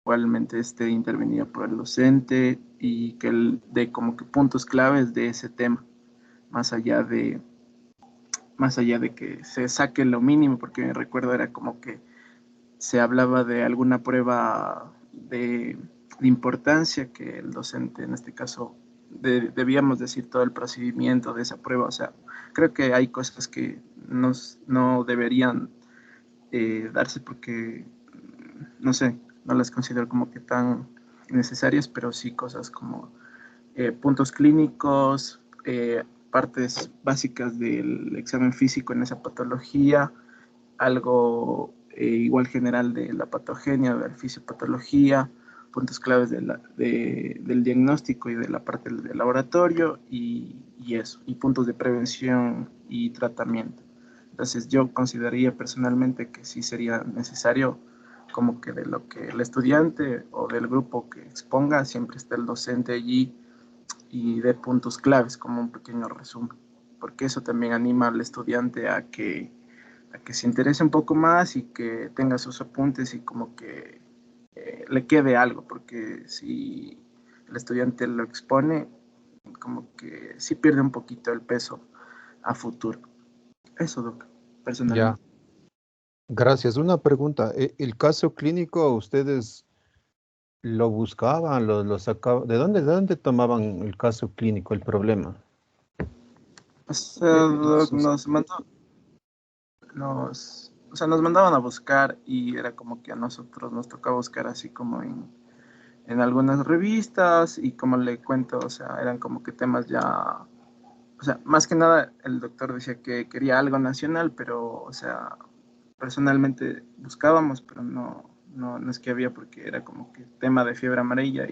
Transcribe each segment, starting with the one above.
igualmente esté intervenida por el docente y que él dé como que puntos claves de ese tema, más allá de, más allá de que se saque lo mínimo, porque recuerdo era como que se hablaba de alguna prueba de importancia que el docente, en este caso, debíamos decir todo el procedimiento de esa prueba. O sea, creo que hay cosas que no deberían darse porque, no sé, no las considero como que tan necesarias, pero sí cosas como puntos clínicos, partes básicas del examen físico en esa patología, algo igual general de la patogenia, de la fisiopatología, puntos claves del diagnóstico y de la parte del laboratorio y eso, y puntos de prevención y tratamiento. Entonces yo consideraría personalmente que sí sería necesario como que de lo que el estudiante o del grupo que exponga, siempre esté el docente allí y dé puntos claves como un pequeño resumen, porque eso también anima al estudiante a que se interese un poco más y que tenga sus apuntes y como que le quede algo, porque si el estudiante lo expone, como que sí pierde un poquito el peso a futuro. Eso, Doc, Ya, personalmente. gracias. Una pregunta. ¿El caso clínico ustedes lo buscaban, lo sacaban? De dónde tomaban el caso clínico, el problema? O sea, Doc, nos mandaban a buscar y era como que a nosotros nos tocaba buscar así como en algunas revistas y como le cuento, o sea, eran como que temas ya, o sea, más que nada el doctor decía que quería algo nacional, pero, o sea, personalmente buscábamos, pero no es que había porque era como que tema de fiebre amarilla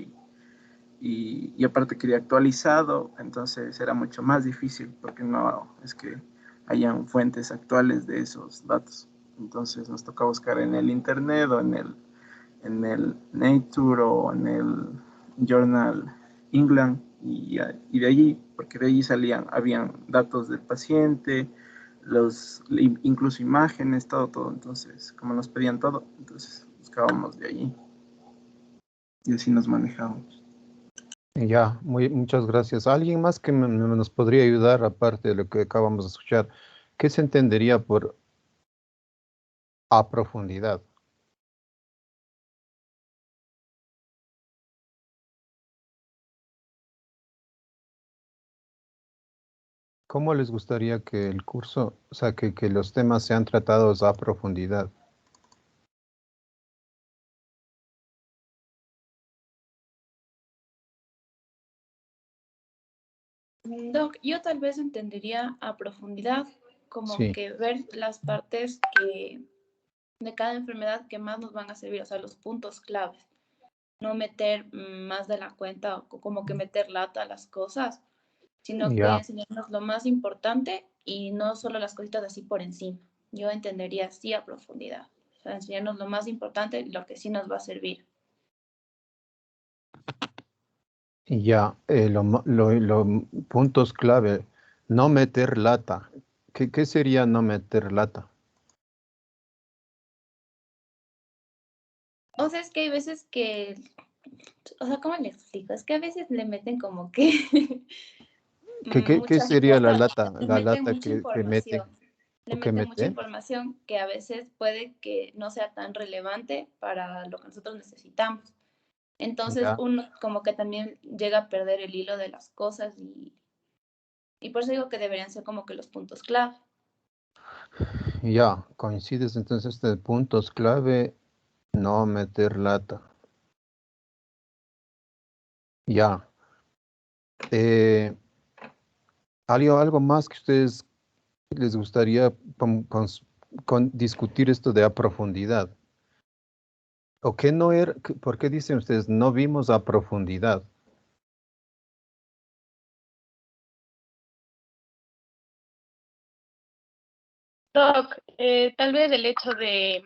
y aparte quería actualizado, entonces era mucho más difícil porque no es que hayan fuentes actuales de esos datos. Entonces nos toca buscar en el internet o en el Nature o en el Journal England y de allí, porque de allí habían datos del paciente, incluso imágenes, todo. Entonces, como nos pedían todo, entonces buscábamos de allí y así nos manejábamos. Ya, muchas gracias. ¿Alguien más que nos podría ayudar, aparte de lo que acabamos de escuchar? ¿Qué se entendería por a profundidad? ¿Cómo les gustaría que el curso, o sea, que los temas sean tratados a profundidad? Doc, yo tal vez entendería a profundidad como Sí, que ver las partes de cada enfermedad que más nos van a servir, o sea, los puntos claves. No meter más de la cuenta o como que meter lata a las cosas, sino que ya, enseñarnos lo más importante y no solo las cositas así por encima. Yo entendería así a profundidad. O sea, enseñarnos lo más importante y lo que sí nos va a servir. ya. Puntos clave, no meter lata. ¿Qué sería no meter lata? O sea, es que hay veces que, o sea, ¿cómo le explico? Es que a veces le meten como que ¿Qué mucha sería la cosa, lata? le La meten lata mucha que mete, información. Le o que meten mucha mete. información que a veces puede que no sea tan relevante para lo que nosotros necesitamos. Entonces Ya, uno como que también llega a perder el hilo de las cosas y por eso digo que deberían ser como que los puntos clave. ya. Coincides entonces de puntos clave, no meter lata. Ya. Eh, algo más que ustedes les gustaría discutir esto de a profundidad. ¿O qué no era? ¿Por qué dicen ustedes no vimos a profundidad? Doc, tal vez el hecho de,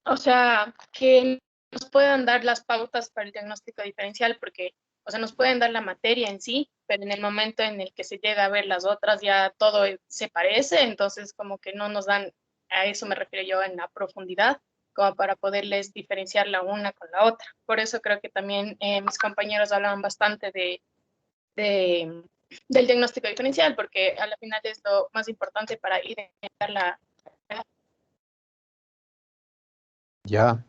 o sea, que nos puedan dar las pautas para el diagnóstico diferencial, porque, o sea, nos pueden dar la materia en sí, pero en el momento en el que se llega a ver las otras ya todo se parece, entonces como que no nos dan, a eso me refiero yo en la profundidad. como para poderles diferenciar la una con la otra. Por eso creo que también mis compañeros hablaban bastante del diagnóstico diferencial, porque a la final es lo más importante para identificar la... Ya,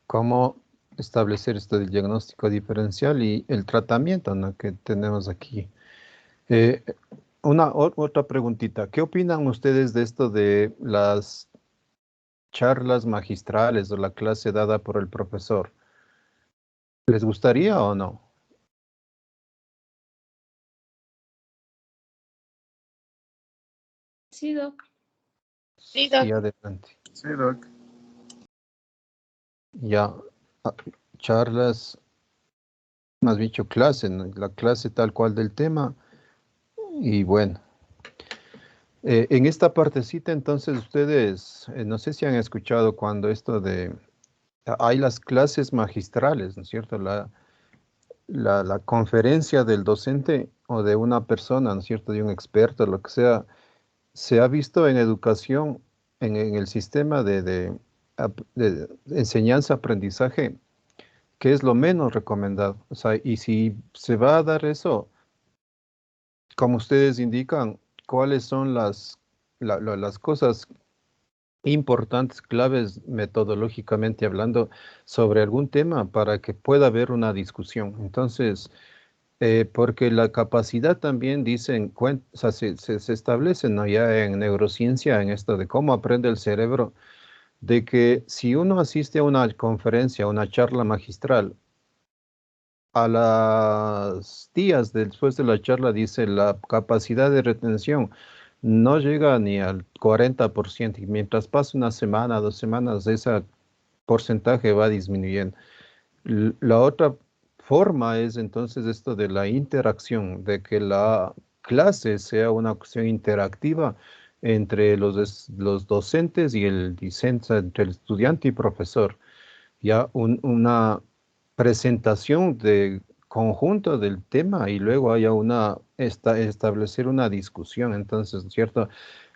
¿cómo establecer esto del diagnóstico diferencial y el tratamiento, ¿no?, que tenemos aquí? Eh, otra preguntita. ¿Qué opinan ustedes de esto de las charlas magistrales o la clase dada por el profesor? ¿Les gustaría o no? Sí, Doc. Sí, Doc. Sí, adelante. Sí, Doc. Ya, ah, charlas, más dicho clase, ¿no? La clase tal cual del tema. Y bueno, en esta partecita entonces ustedes, no sé si han escuchado cuando esto de, hay las clases magistrales, ¿no es cierto? La conferencia del docente o de una persona, ¿no es cierto? De un experto, lo que sea, se ha visto en educación, en el sistema de enseñanza-aprendizaje, que es lo menos recomendado. O sea, y si se va a dar eso, como ustedes indican, ¿cuáles son las cosas importantes, claves metodológicamente hablando sobre algún tema para que pueda haber una discusión? Entonces, porque la capacidad también dicen, o sea, se establece, ¿no?, ya en neurociencia, en esto de cómo aprende el cerebro, de que si uno asiste a una conferencia, a una charla magistral, a las días después de la charla, dice, la capacidad de retención no llega ni al 40%, y mientras pasa una semana, 2 semanas, ese porcentaje va disminuyendo. La otra forma es entonces esto de la interacción, de que la clase sea una cuestión interactiva entre los docentes y el discente, entre el estudiante y profesor. Ya una presentación de conjunto del tema y luego haya establecer una discusión. Entonces, ¿cierto?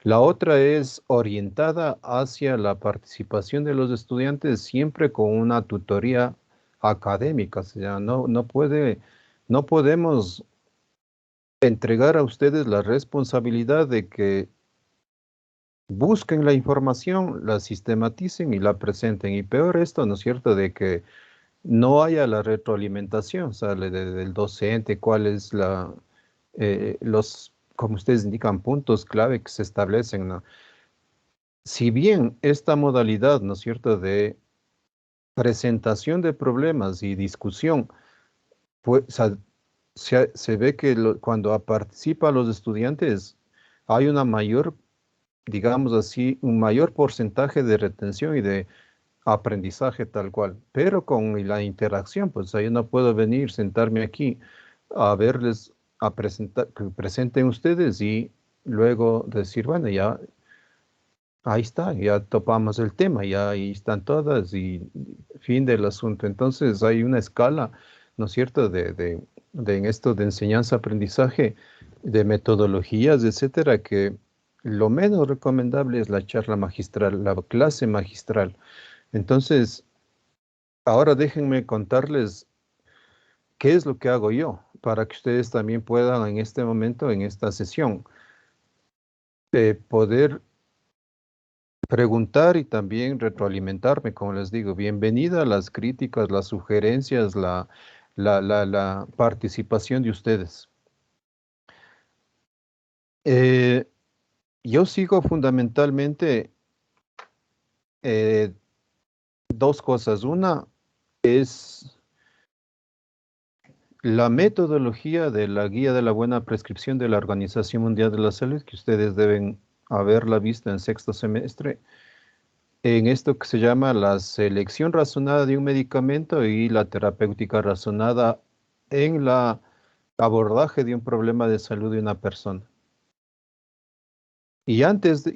La otra es orientada hacia la participación de los estudiantes siempre con una tutoría académica. O sea, no podemos entregar a ustedes la responsabilidad de que busquen la información, la sistematicen y la presenten. Y peor esto, ¿no es cierto?, de que no haya la retroalimentación, sale del docente, cuál es como ustedes indican, puntos clave que se establecen, ¿no? Si bien esta modalidad, ¿no es cierto?, de presentación de problemas y discusión, pues, se ve que cuando participan los estudiantes hay una mayor, digamos así, un mayor porcentaje de retención y de aprendizaje tal cual, pero con la interacción, pues ahí no puedo venir, sentarme aquí a verles, a presentar, que presenten ustedes y luego decir, bueno, ya ahí está, ya topamos el tema, ya ahí están todas y fin del asunto. Entonces hay una escala, ¿no es cierto?, de en esto de enseñanza-aprendizaje, de metodologías, etcétera, que lo menos recomendable es la charla magistral, la clase magistral. Entonces, ahora déjenme contarles qué es lo que hago yo para que ustedes también puedan en este momento, en esta sesión, poder preguntar y también retroalimentarme, como les digo. Bienvenida a las críticas, las sugerencias, la participación de ustedes. Yo sigo fundamentalmente dos cosas. Una es la metodología de la Guía de la Buena Prescripción de la Organización Mundial de la Salud, que ustedes deben haberla visto en sexto semestre, en esto que se llama la selección razonada de un medicamento y la terapéutica razonada en la abordaje de un problema de salud de una persona. Y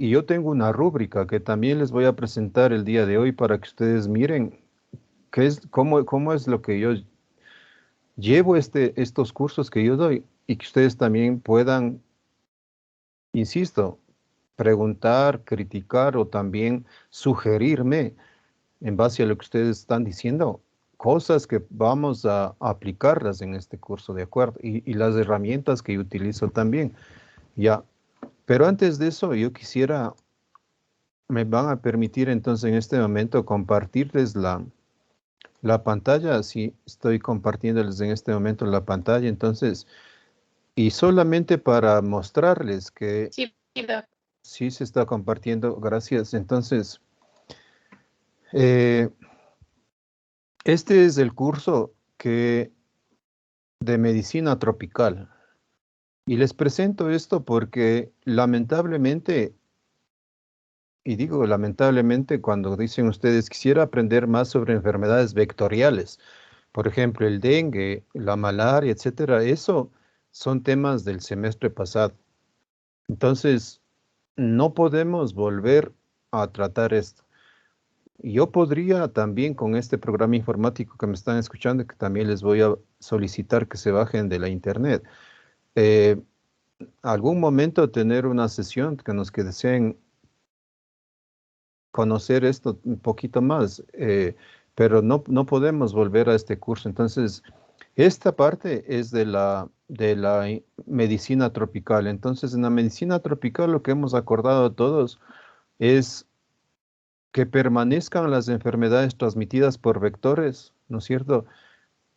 yo tengo una rúbrica que también les voy a presentar el día de hoy para que ustedes miren cómo es lo que yo llevo estos cursos que yo doy y que ustedes también puedan, insisto, preguntar, criticar o también sugerirme en base a lo que ustedes están diciendo, cosas que vamos a aplicarlas en este curso, ¿de acuerdo? Y las herramientas que yo utilizo también, ya. Pero antes de eso, yo quisiera, me van a permitir entonces en este momento compartirles la pantalla. Sí, estoy compartiéndoles en este momento la pantalla, entonces, y solamente para mostrarles que Sí, Doc. sí se está compartiendo, gracias. Entonces, este es el curso de medicina tropical. Y les presento esto porque lamentablemente, y digo lamentablemente cuando dicen ustedes, quisiera aprender más sobre enfermedades vectoriales, por ejemplo, el dengue, la malaria, etcétera, eso son temas del semestre pasado. Entonces, no podemos volver a tratar esto. Yo podría también con este programa informático que me están escuchando, que también les voy a solicitar que se bajen de la internet, eh, algún momento tener una sesión que nos que deseen conocer esto un poquito más, pero no podemos volver a este curso. Entonces, esta parte es de la medicina tropical. Entonces, en la medicina tropical lo que hemos acordado todos es que permanezcan las enfermedades transmitidas por vectores, ¿no es cierto?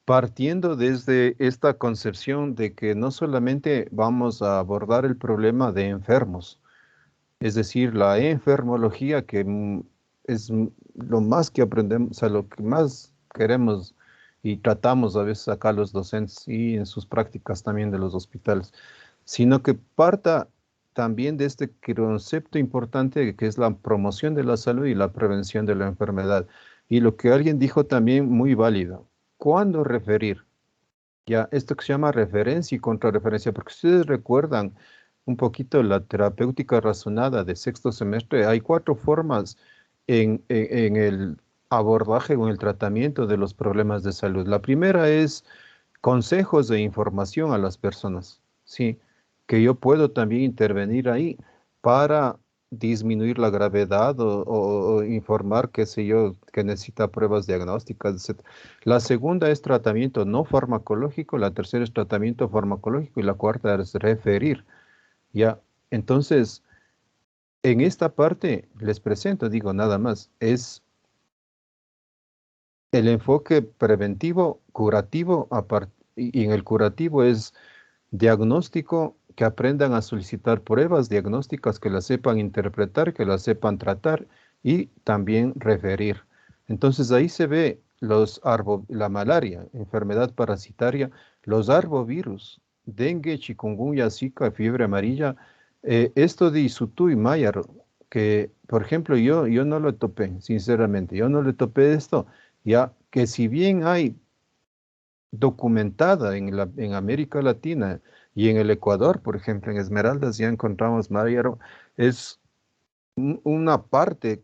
Partiendo desde esta concepción de que no solamente vamos a abordar el problema de enfermos, es decir, la enfermología, que es lo más que aprendemos, o sea, lo que más queremos y tratamos a veces acá los docentes y en sus prácticas también de los hospitales, sino que parta también de este concepto importante que es la promoción de la salud y la prevención de la enfermedad. Y lo que alguien dijo también muy válido, ¿cuándo referir? Ya, esto que se llama referencia y contrarreferencia, porque ustedes recuerdan un poquito la terapéutica razonada de sexto semestre, hay 4 formas en el abordaje o en el tratamiento de los problemas de salud. La primera es consejos de información a las personas, ¿sí? Que yo puedo también intervenir ahí para disminuir la gravedad o informar, qué sé yo, que necesita pruebas diagnósticas, etc. La segunda es tratamiento no farmacológico, la tercera es tratamiento farmacológico y la cuarta es referir. Ya, entonces, en esta parte les presento, digo nada más, es el enfoque preventivo, curativo, y en el curativo es diagnóstico, que aprendan a solicitar pruebas diagnósticas, que las sepan interpretar, que las sepan tratar y también referir. Entonces ahí se ve la malaria, enfermedad parasitaria, los arbovirus, dengue, chikungunya, zika, fiebre amarilla, esto de Isutu y Mayar, que por ejemplo yo no lo topé, sinceramente, yo no le topé esto, ya que si bien hay documentada en América Latina y en el Ecuador, por ejemplo, en Esmeraldas ya encontramos Mariaro, es una parte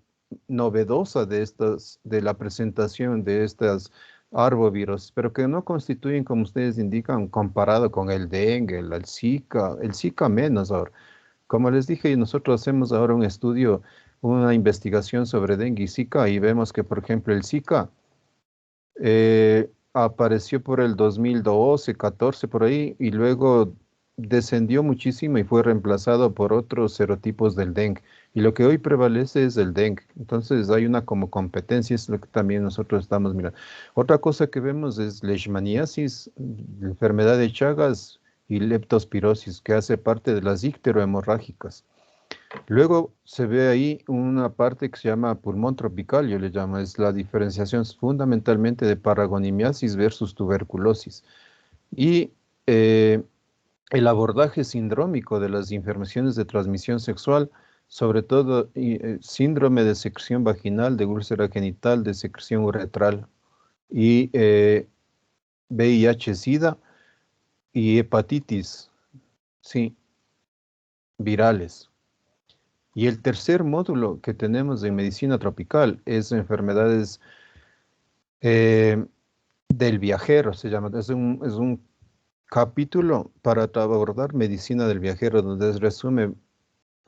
novedosa de la presentación de estas arbovirus, pero que no constituyen, como ustedes indican, comparado con el dengue, el Zika menos ahora. Como les dije, nosotros hacemos ahora un estudio, una investigación sobre dengue y Zika y vemos que, por ejemplo, el Zika apareció por el 2012, 14 por ahí, y luego descendió muchísimo y fue reemplazado por otros serotipos del dengue. Y lo que hoy prevalece es el dengue. Entonces hay una como competencia, es lo que también nosotros estamos mirando. Otra cosa que vemos es leishmaniasis, la enfermedad de Chagas y leptospirosis, que hace parte de las icterohemorrágicas. Luego se ve ahí una parte que se llama pulmón tropical, yo le llamo, es la diferenciación fundamentalmente de paragonimiasis versus tuberculosis. Y el abordaje sindrómico de las infecciones de transmisión sexual, sobre todo síndrome de secreción vaginal, de úlcera genital, de secreción uretral y VIH-Sida y hepatitis, sí, virales. Y el tercer módulo que tenemos en medicina tropical es enfermedades eh, del viajero, se llama. Es un capítulo para abordar medicina del viajero, donde resume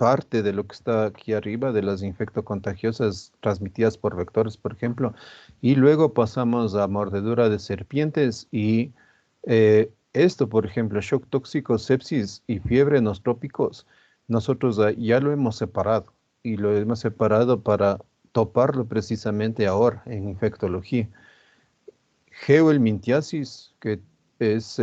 parte de lo que está aquí arriba, de las infectocontagiosas transmitidas por vectores, por ejemplo, y luego pasamos a mordedura de serpientes y esto, por ejemplo, shock tóxico, sepsis y fiebre en los trópicos, nosotros ya lo hemos separado y lo hemos separado para toparlo precisamente ahora en infectología. Geohelmintiasis, que es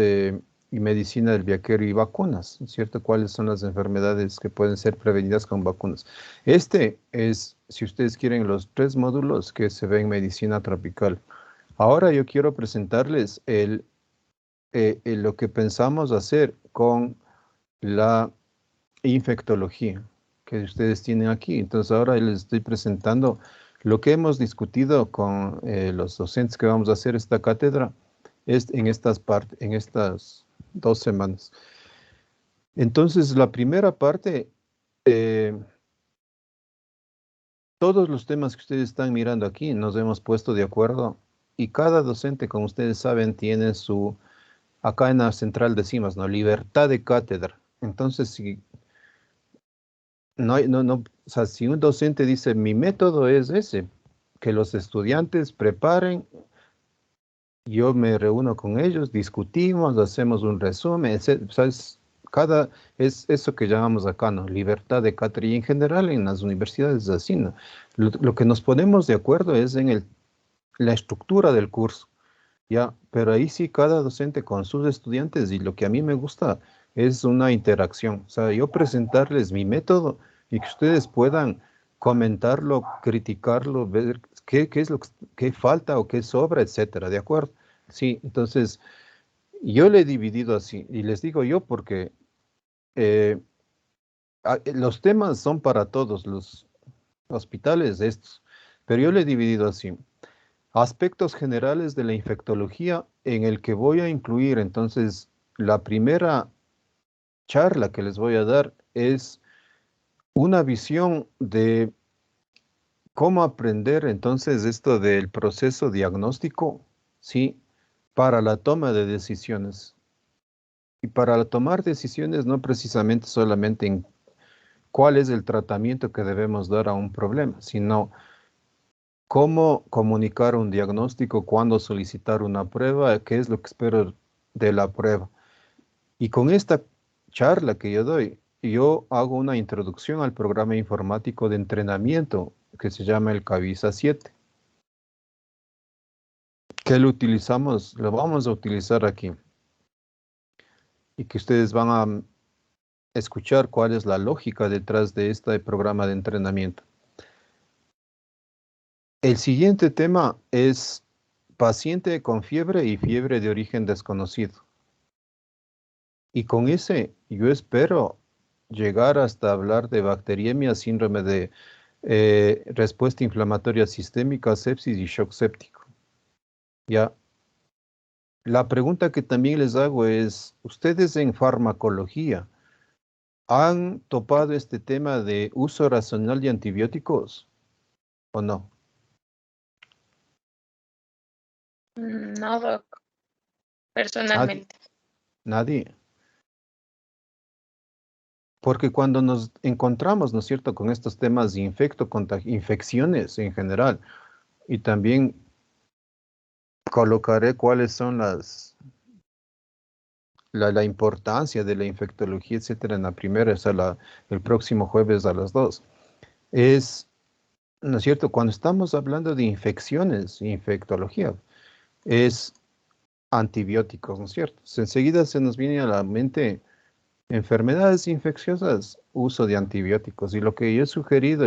y medicina del viajero y vacunas, ¿cierto? ¿Cuáles son las enfermedades que pueden ser prevenidas con vacunas? Este es, si ustedes quieren, los 3 módulos que se ven en medicina tropical. Ahora yo quiero presentarles lo que pensamos hacer con la infectología que ustedes tienen aquí. Entonces ahora les estoy presentando lo que hemos discutido con los docentes que vamos a hacer esta cátedra en estas 2 semanas. Entonces, la primera parte, todos los temas que ustedes están mirando aquí, nos hemos puesto de acuerdo y cada docente, como ustedes saben, tiene acá en la central decimos, ¿no? Libertad de cátedra. Entonces, si o sea, si un docente dice, mi método es ese, que los estudiantes preparen, yo me reúno con ellos, discutimos, hacemos un resumen, etc. O sea, es eso que llamamos acá, ¿no? Libertad de cátedra. Y en general en las universidades es así, ¿no? Lo que nos ponemos de acuerdo es en la estructura del curso, ¿ya? Pero ahí sí cada docente con sus estudiantes y lo que a mí me gusta es una interacción. O sea, yo presentarles mi método y que ustedes puedan comentarlo, criticarlo, ver qué es lo que falta o qué sobra, etcétera, ¿de acuerdo? Sí, entonces yo le he dividido así y les digo yo porque los temas son para todos los hospitales estos, pero yo le he dividido así. Aspectos generales de la infectología en el que voy a incluir, entonces, la primera charla que les voy a dar es una visión de cómo aprender entonces esto del proceso diagnóstico, ¿sí? Para la toma de decisiones. Y para tomar decisiones no precisamente solamente en cuál es el tratamiento que debemos dar a un problema, sino cómo comunicar un diagnóstico, cuándo solicitar una prueba, qué es lo que espero de la prueba. Y con esta charla que yo doy, yo hago una introducción al programa informático de entrenamiento que se llama el Cavisa 7, que lo vamos a utilizar aquí. Y que ustedes van a escuchar cuál es la lógica detrás de este programa de entrenamiento. El siguiente tema es paciente con fiebre y fiebre de origen desconocido. Y con ese yo espero llegar hasta hablar de bacteriemia, síndrome de respuesta inflamatoria sistémica, sepsis y shock séptico. Ya. La pregunta que también les hago es, ¿ustedes en farmacología han topado este tema de uso racional de antibióticos o no? No, doc, personalmente. Nadie. Porque cuando nos encontramos, ¿no es cierto?, con estos temas de infecciones en general, y también colocaré cuáles son la importancia de la infectología, etcétera, en la primera, o sea, el próximo jueves a las 2. ¿No es cierto?, cuando estamos hablando de infecciones, infectología, es antibióticos, ¿no es cierto? Enseguida se nos viene a la mente enfermedades infecciosas, uso de antibióticos. Y lo que yo he sugerido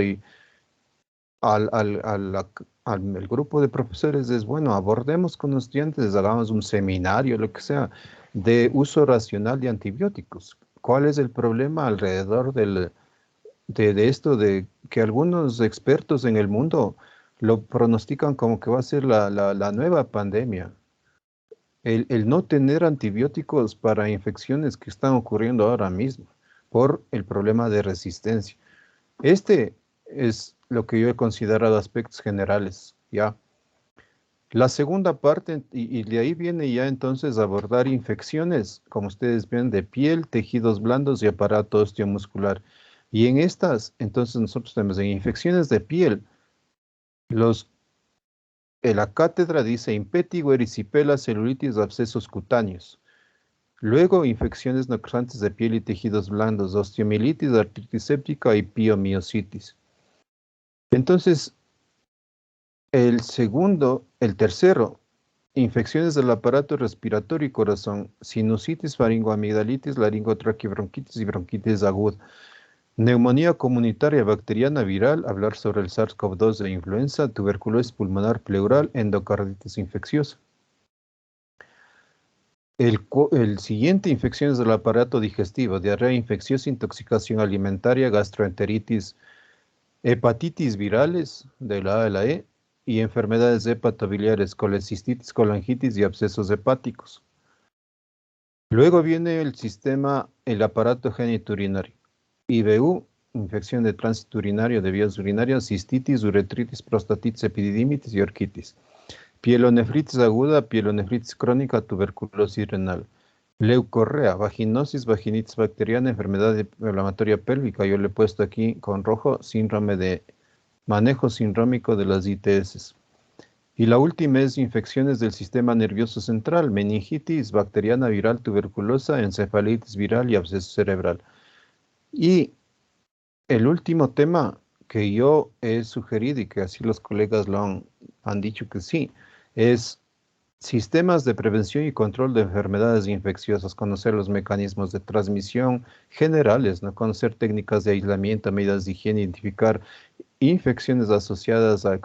al grupo de profesores es, bueno, abordemos con los estudiantes, hagamos un seminario, lo que sea, de uso racional de antibióticos. ¿Cuál es el problema alrededor de esto, de que algunos expertos en el mundo lo pronostican como que va a ser la nueva pandemia? El no tener antibióticos para infecciones que están ocurriendo ahora mismo por el problema de resistencia. Este es lo que yo he considerado aspectos generales, ¿ya? La segunda parte, y de ahí viene ya entonces abordar infecciones, como ustedes ven, de piel, tejidos blandos y aparato osteomuscular. Y en estas, entonces nosotros tenemos en infecciones de piel, la cátedra dice impétigo, erisipela, celulitis, abscesos cutáneos. Luego, infecciones no causantes de piel y tejidos blandos, osteomielitis, artritis séptica y piomiositis. Entonces, el tercero, infecciones del aparato respiratorio y corazón, sinusitis, faringoamigdalitis, laringotraqueobronquitis y bronquitis aguda. Neumonía comunitaria bacteriana viral, hablar sobre el SARS-CoV-2 de influenza, tuberculosis pulmonar pleural, endocarditis infecciosa. El siguiente, infecciones del aparato digestivo, diarrea infecciosa, intoxicación alimentaria, gastroenteritis, hepatitis virales de la A a la E y enfermedades hepatobiliares, colecistitis, colangitis y abscesos hepáticos. Luego viene el aparato genitourinario. IBU, infección de tránsito urinario de vías urinarias, cistitis, uretritis, prostatitis, epididimitis y orquitis. Pielonefritis aguda, pielonefritis crónica, tuberculosis renal. Leucorrea, vaginosis, vaginitis bacteriana, enfermedad inflamatoria pélvica. Yo le he puesto aquí con rojo, síndrome de manejo sindrómico de las ITS. Y la última es infecciones del sistema nervioso central, meningitis bacteriana viral tuberculosa, encefalitis viral y absceso cerebral. Y el último tema que yo he sugerido y que así los colegas lo han dicho que sí, es sistemas de prevención y control de enfermedades infecciosas, conocer los mecanismos de transmisión generales, ¿no? Conocer técnicas de aislamiento, medidas de higiene, identificar infecciones asociadas a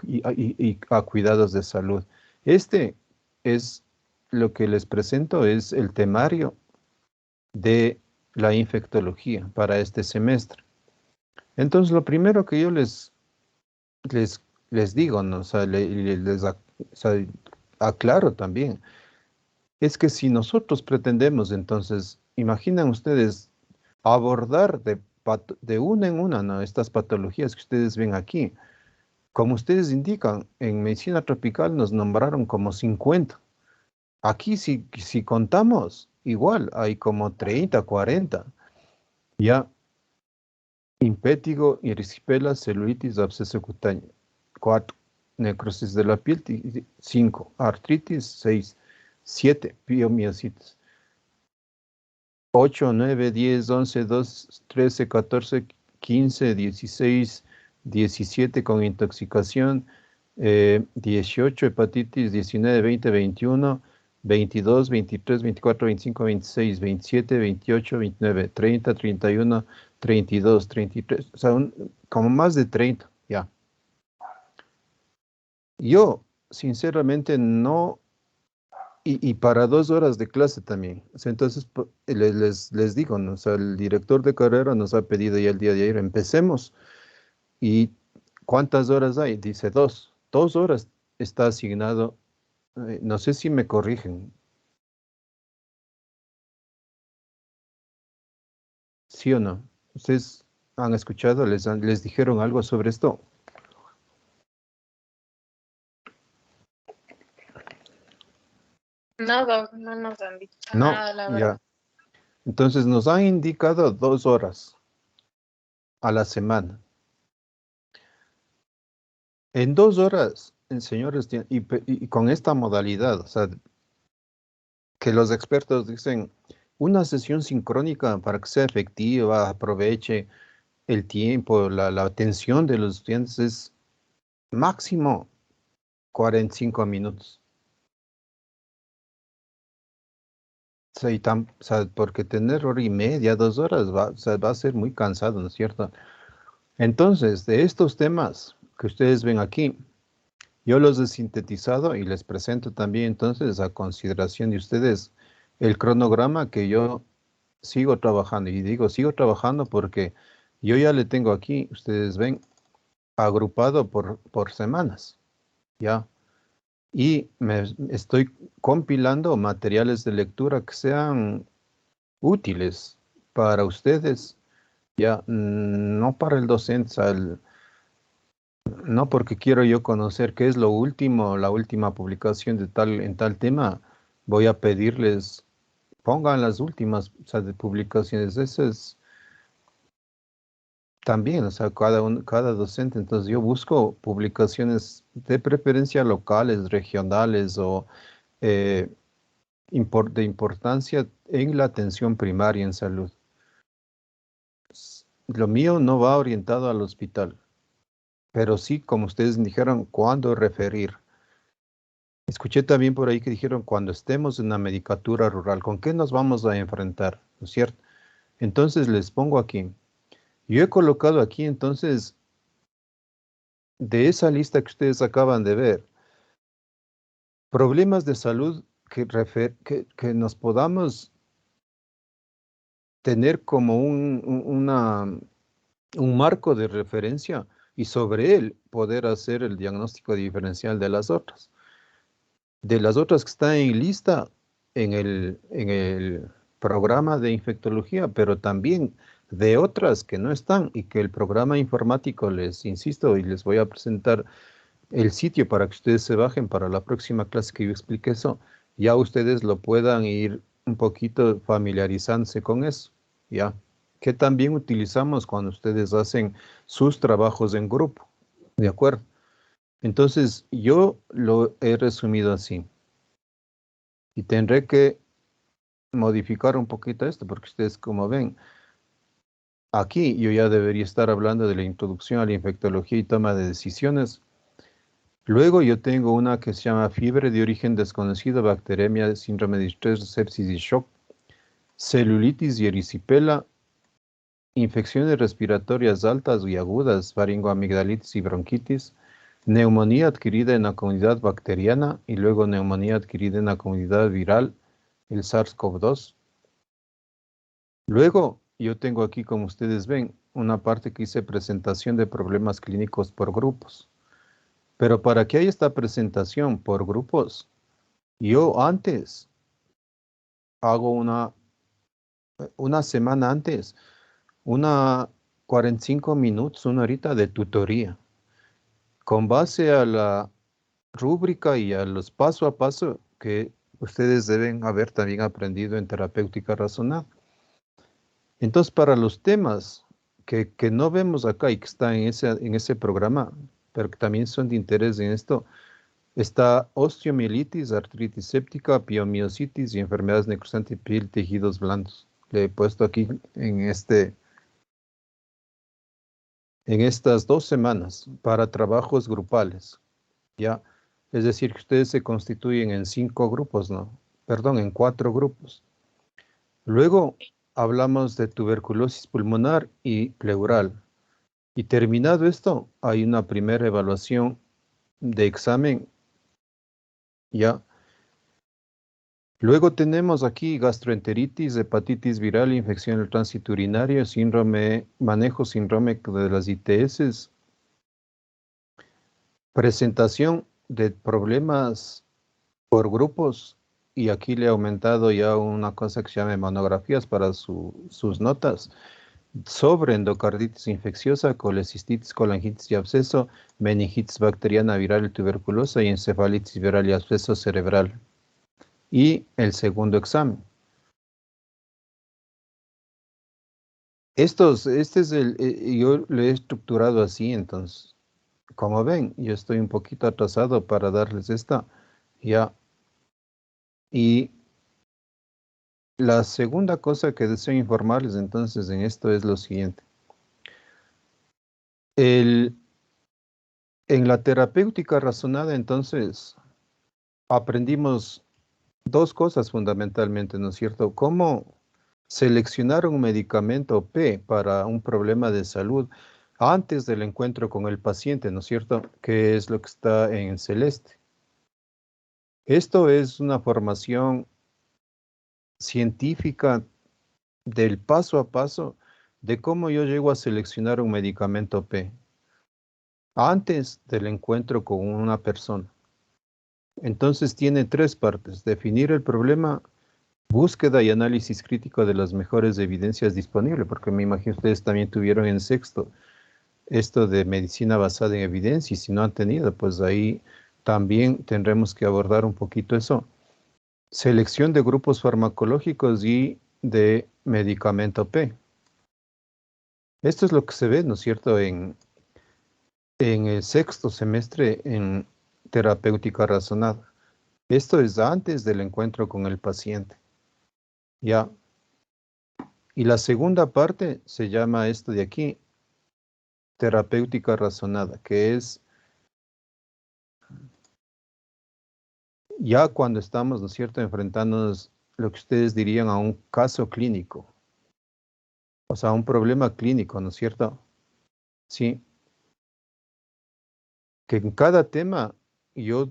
cuidados de salud. Este es lo que les presento, es el temario de la infectología para este semestre. Entonces, lo primero que yo les digo, ¿no? O sea, aclaro también, es que si nosotros pretendemos, entonces, imaginen ustedes abordar de una en una, ¿no? Estas patologías que ustedes ven aquí. Como ustedes indican, en medicina tropical nos nombraron como 50. Aquí si contamos, igual hay como 30, 40. Ya, impétigo, erisipela, celulitis, absceso cutáneo. 4. Necrosis de la piel. 5. Artritis. 6. 7. Piomiositis. 8, 9, 10, 11, 12, 13, 14, 15, 16, 17 con intoxicación, 18 hepatitis, 19, 20, 21, 22, 23, 24, 25, 26, 27, 28, 29, 30, 31, 32, 33, o sea, como más de 30, ya. Yo, sinceramente, no. Y para 2 horas de clase también. O sea, entonces, les digo, ¿no? O sea, el director de carrera nos ha pedido ya el día de ayer, empecemos. ¿Y cuántas horas hay? Dice 2. 2 horas está asignado. No sé si me corrigen. ¿Sí o no? ¿Ustedes han escuchado? ¿Les dijeron algo sobre esto? No, Doc, no nos han dicho No, nada, la ya. verdad. Entonces nos han indicado 2 horas a la semana. En 2 horas, señores, y con esta modalidad, o sea, que los expertos dicen, una sesión sincrónica para que sea efectiva, aproveche el tiempo, la atención de los estudiantes es máximo 45 minutos. O sea, o sea, porque tener hora y media, 2 horas, o sea, va a ser muy cansado, ¿no es cierto? Entonces, de estos temas que ustedes ven aquí, yo los he sintetizado y les presento también entonces a consideración de ustedes el cronograma que yo sigo trabajando. Y digo, sigo trabajando porque yo ya le tengo aquí, ustedes ven, agrupado por semanas, ¿ya? Y me estoy compilando materiales de lectura que sean útiles para ustedes, ya, no para el docente, o sea, no porque quiero yo conocer qué es lo último, la última publicación en tal tema, voy a pedirles, pongan las últimas, o sea, de publicaciones. Eso es, también, o sea, cada docente, entonces yo busco publicaciones de preferencia locales, regionales o eh, de importancia en la atención primaria en salud. Lo mío no va orientado al hospital, pero sí, como ustedes dijeron, cuándo referir. Escuché también por ahí que dijeron cuando estemos en la medicatura rural, ¿con qué nos vamos a enfrentar? ¿No es cierto? Entonces les pongo aquí. Yo he colocado aquí entonces de esa lista que ustedes acaban de ver, problemas de salud que nos podamos tener como un marco de referencia y sobre él poder hacer el diagnóstico diferencial de las otras. De las otras que están en lista en el programa de infectología, pero también de otras que no están y que el programa informático, les insisto, y les voy a presentar el sitio para que ustedes se bajen para la próxima clase que yo explique eso, ya ustedes lo puedan ir un poquito familiarizándose con eso, ¿ya? Que también utilizamos cuando ustedes hacen sus trabajos en grupo, ¿de acuerdo? Entonces, yo lo he resumido así. Y tendré que modificar un poquito esto, porque ustedes, como ven, aquí yo ya debería estar hablando de la introducción a la infectología y toma de decisiones. Luego yo tengo una que se llama fiebre de origen desconocido, bacteremia, síndrome de estrés, sepsis y shock, celulitis y erisipela, infecciones respiratorias altas y agudas, faringoamigdalitis y bronquitis, neumonía adquirida en la comunidad bacteriana y luego neumonía adquirida en la comunidad viral, el SARS-CoV-2. Luego yo tengo aquí, como ustedes ven, una parte que dice presentación de problemas clínicos por grupos. Pero para que haya esta presentación por grupos, yo antes hago una semana antes, una 45 minutos, una horita de tutoría. Con base a la rúbrica y a los paso a paso que ustedes deben haber también aprendido en terapéutica razonada. Entonces, para los temas que no vemos acá y que están en ese programa, pero que también son de interés en esto, está osteomielitis, artritis séptica, piomiositis y enfermedades necrosantes de piel, tejidos blandos. Le he puesto aquí en estas 2 semanas para trabajos grupales, ¿ya? Es decir, que ustedes se constituyen en 5 grupos, ¿no? Perdón, en 4 grupos. Luego hablamos de tuberculosis pulmonar y pleural. Y terminado esto, hay una primera evaluación de examen, ¿ya? Luego tenemos aquí gastroenteritis, hepatitis viral, infección del tránsito urinario, manejo sindrómico de las ITS, presentación de problemas por grupos, y aquí le he aumentado ya una cosa que se llama monografías para sus notas, sobre endocarditis infecciosa, colecistitis, colangitis y absceso, meningitis bacteriana viral y tuberculosa y encefalitis viral y absceso cerebral. Y el segundo examen. Este es yo lo he estructurado así, entonces, como ven, yo estoy un poquito atrasado para darles esta, ya. Y la segunda cosa que deseo informarles entonces en esto es lo siguiente. En la terapéutica razonada, entonces, aprendimos 2 cosas fundamentalmente, ¿no es cierto? Cómo seleccionar un medicamento P para un problema de salud antes del encuentro con el paciente, ¿no es cierto? Que es lo que está en celeste. Esto es una formación científica del paso a paso de cómo yo llego a seleccionar un medicamento P antes del encuentro con una persona. Entonces tiene 3 partes: definir el problema, búsqueda y análisis crítico de las mejores evidencias disponibles, porque me imagino ustedes también tuvieron en sexto esto de medicina basada en evidencia, y si no han tenido, pues ahí también tendremos que abordar un poquito eso. Selección de grupos farmacológicos y de medicamento P. Esto es lo que se ve, ¿no es cierto?, en el sexto semestre en terapéutica razonada. Esto es antes del encuentro con el paciente. Ya. Y la segunda parte se llama esto de aquí, terapéutica razonada, que es ya cuando estamos, ¿no es cierto?, enfrentándonos lo que ustedes dirían a un caso clínico, o sea, un problema clínico, ¿no es cierto? Sí, que en cada tema yo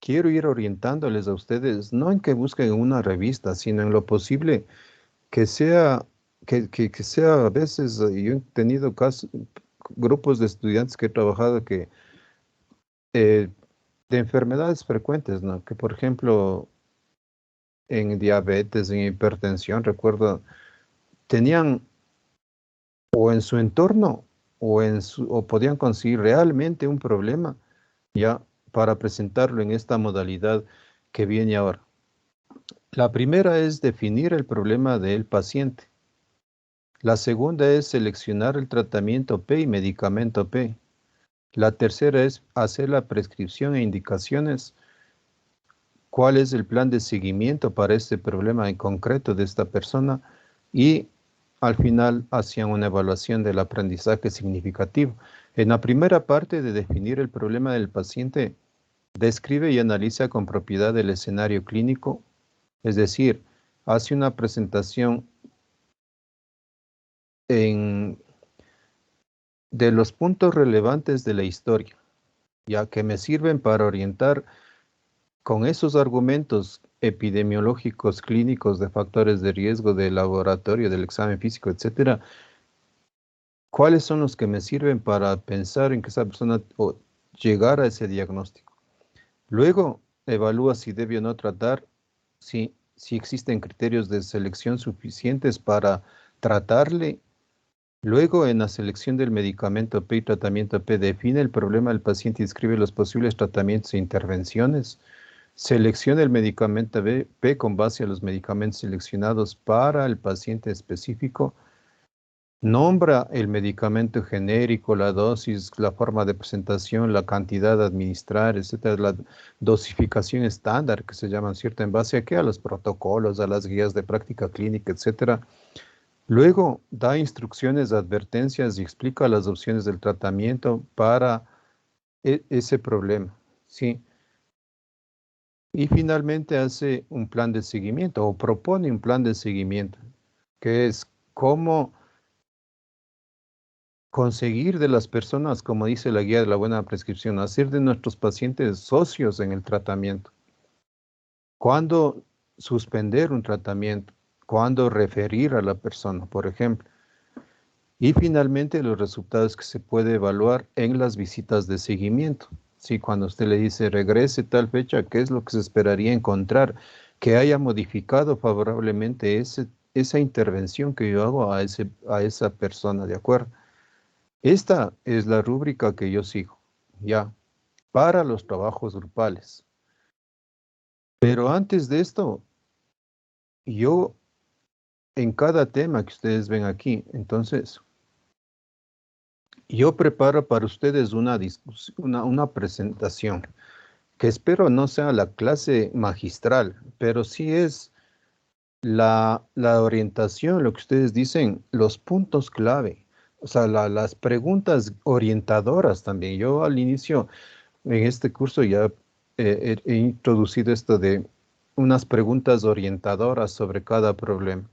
quiero ir orientándoles a ustedes, no en que busquen una revista, sino en lo posible que sea, que sea a veces, yo he tenido casos, grupos de estudiantes que he trabajado que eh, de enfermedades frecuentes, ¿no? Que por ejemplo, en diabetes, en hipertensión, recuerdo, tenían o en su entorno o podían conseguir realmente un problema ya para presentarlo en esta modalidad que viene ahora. La primera es definir el problema del paciente. La segunda es seleccionar el tratamiento P y medicamento P. La tercera es hacer la prescripción e indicaciones. ¿Cuál es el plan de seguimiento para este problema en concreto de esta persona? Y al final hacían una evaluación del aprendizaje significativo. En la primera parte de definir el problema del paciente, describe y analiza con propiedad el escenario clínico, es decir, hace una presentación de los puntos relevantes de la historia, ya que me sirven para orientar con esos argumentos epidemiológicos, clínicos, de factores de riesgo, del laboratorio, del examen físico, etcétera. ¿Cuáles son los que me sirven para pensar en que esa persona o llegar a ese diagnóstico? Luego, evalúa si debe o no tratar, si existen criterios de selección suficientes para tratarle. Luego, en la selección del medicamento P y tratamiento P, define el problema del paciente y describe los posibles tratamientos e intervenciones. Selecciona el medicamento P con base a los medicamentos seleccionados para el paciente específico. Nombra el medicamento genérico, la dosis, la forma de presentación, la cantidad a administrar, etcétera, la dosificación estándar que se llaman, ¿cierto? ¿En base a qué? A los protocolos, a las guías de práctica clínica, etcétera. Luego da instrucciones, advertencias y explica las opciones del tratamiento para ese problema, ¿sí? Y finalmente hace un plan de seguimiento o propone un plan de seguimiento, que es cómo conseguir de las personas, como dice la guía de la buena prescripción, hacer de nuestros pacientes socios en el tratamiento. ¿Cuándo suspender un tratamiento? ¿Cuándo referir a la persona, por ejemplo? Y finalmente los resultados que se puede evaluar en las visitas de seguimiento. Sí, cuando usted le dice regrese tal fecha, ¿qué es lo que se esperaría encontrar que haya modificado favorablemente esa intervención que yo hago a esa persona, ¿de acuerdo? Esta es la rúbrica que yo sigo, ya, para los trabajos grupales. Pero antes de esto, yo en cada tema que ustedes ven aquí, entonces, yo preparo para ustedes una discusión, una presentación, que espero no sea la clase magistral, pero sí es la orientación, lo que ustedes dicen, los puntos clave, o sea, las preguntas orientadoras también. Yo al inicio, en este curso ya he introducido esto de unas preguntas orientadoras sobre cada problema.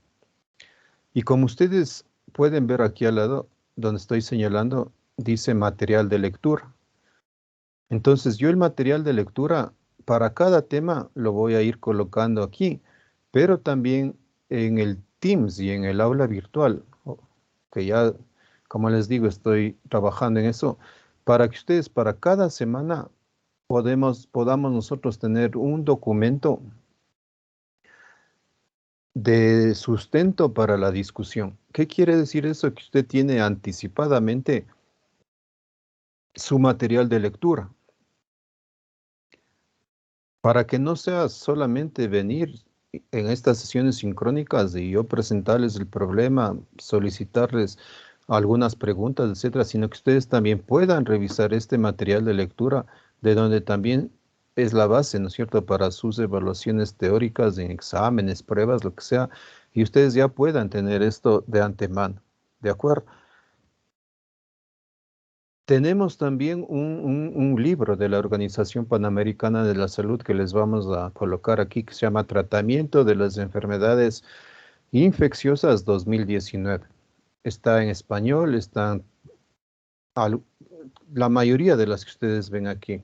Y como ustedes pueden ver aquí al lado, donde estoy señalando, dice material de lectura. Entonces yo el material de lectura para cada tema lo voy a ir colocando aquí, pero también en el Teams y en el aula virtual, que ya, como les digo, estoy trabajando en eso, para que ustedes para cada semana podamos nosotros tener un documento de sustento para la discusión. ¿Qué quiere decir eso? Que usted tiene anticipadamente su material de lectura, para que no sea solamente venir en estas sesiones sincrónicas y yo presentarles el problema, solicitarles algunas preguntas, etcétera, sino que ustedes también puedan revisar este material de lectura, de donde también es la base, ¿no es cierto?, para sus evaluaciones teóricas en exámenes, pruebas, lo que sea, y ustedes ya puedan tener esto de antemano, ¿de acuerdo? Tenemos también un libro de la Organización Panamericana de la Salud que les vamos a colocar aquí, que se llama Tratamiento de las Enfermedades Infecciosas 2019. Está en español, están la mayoría de las que ustedes ven aquí.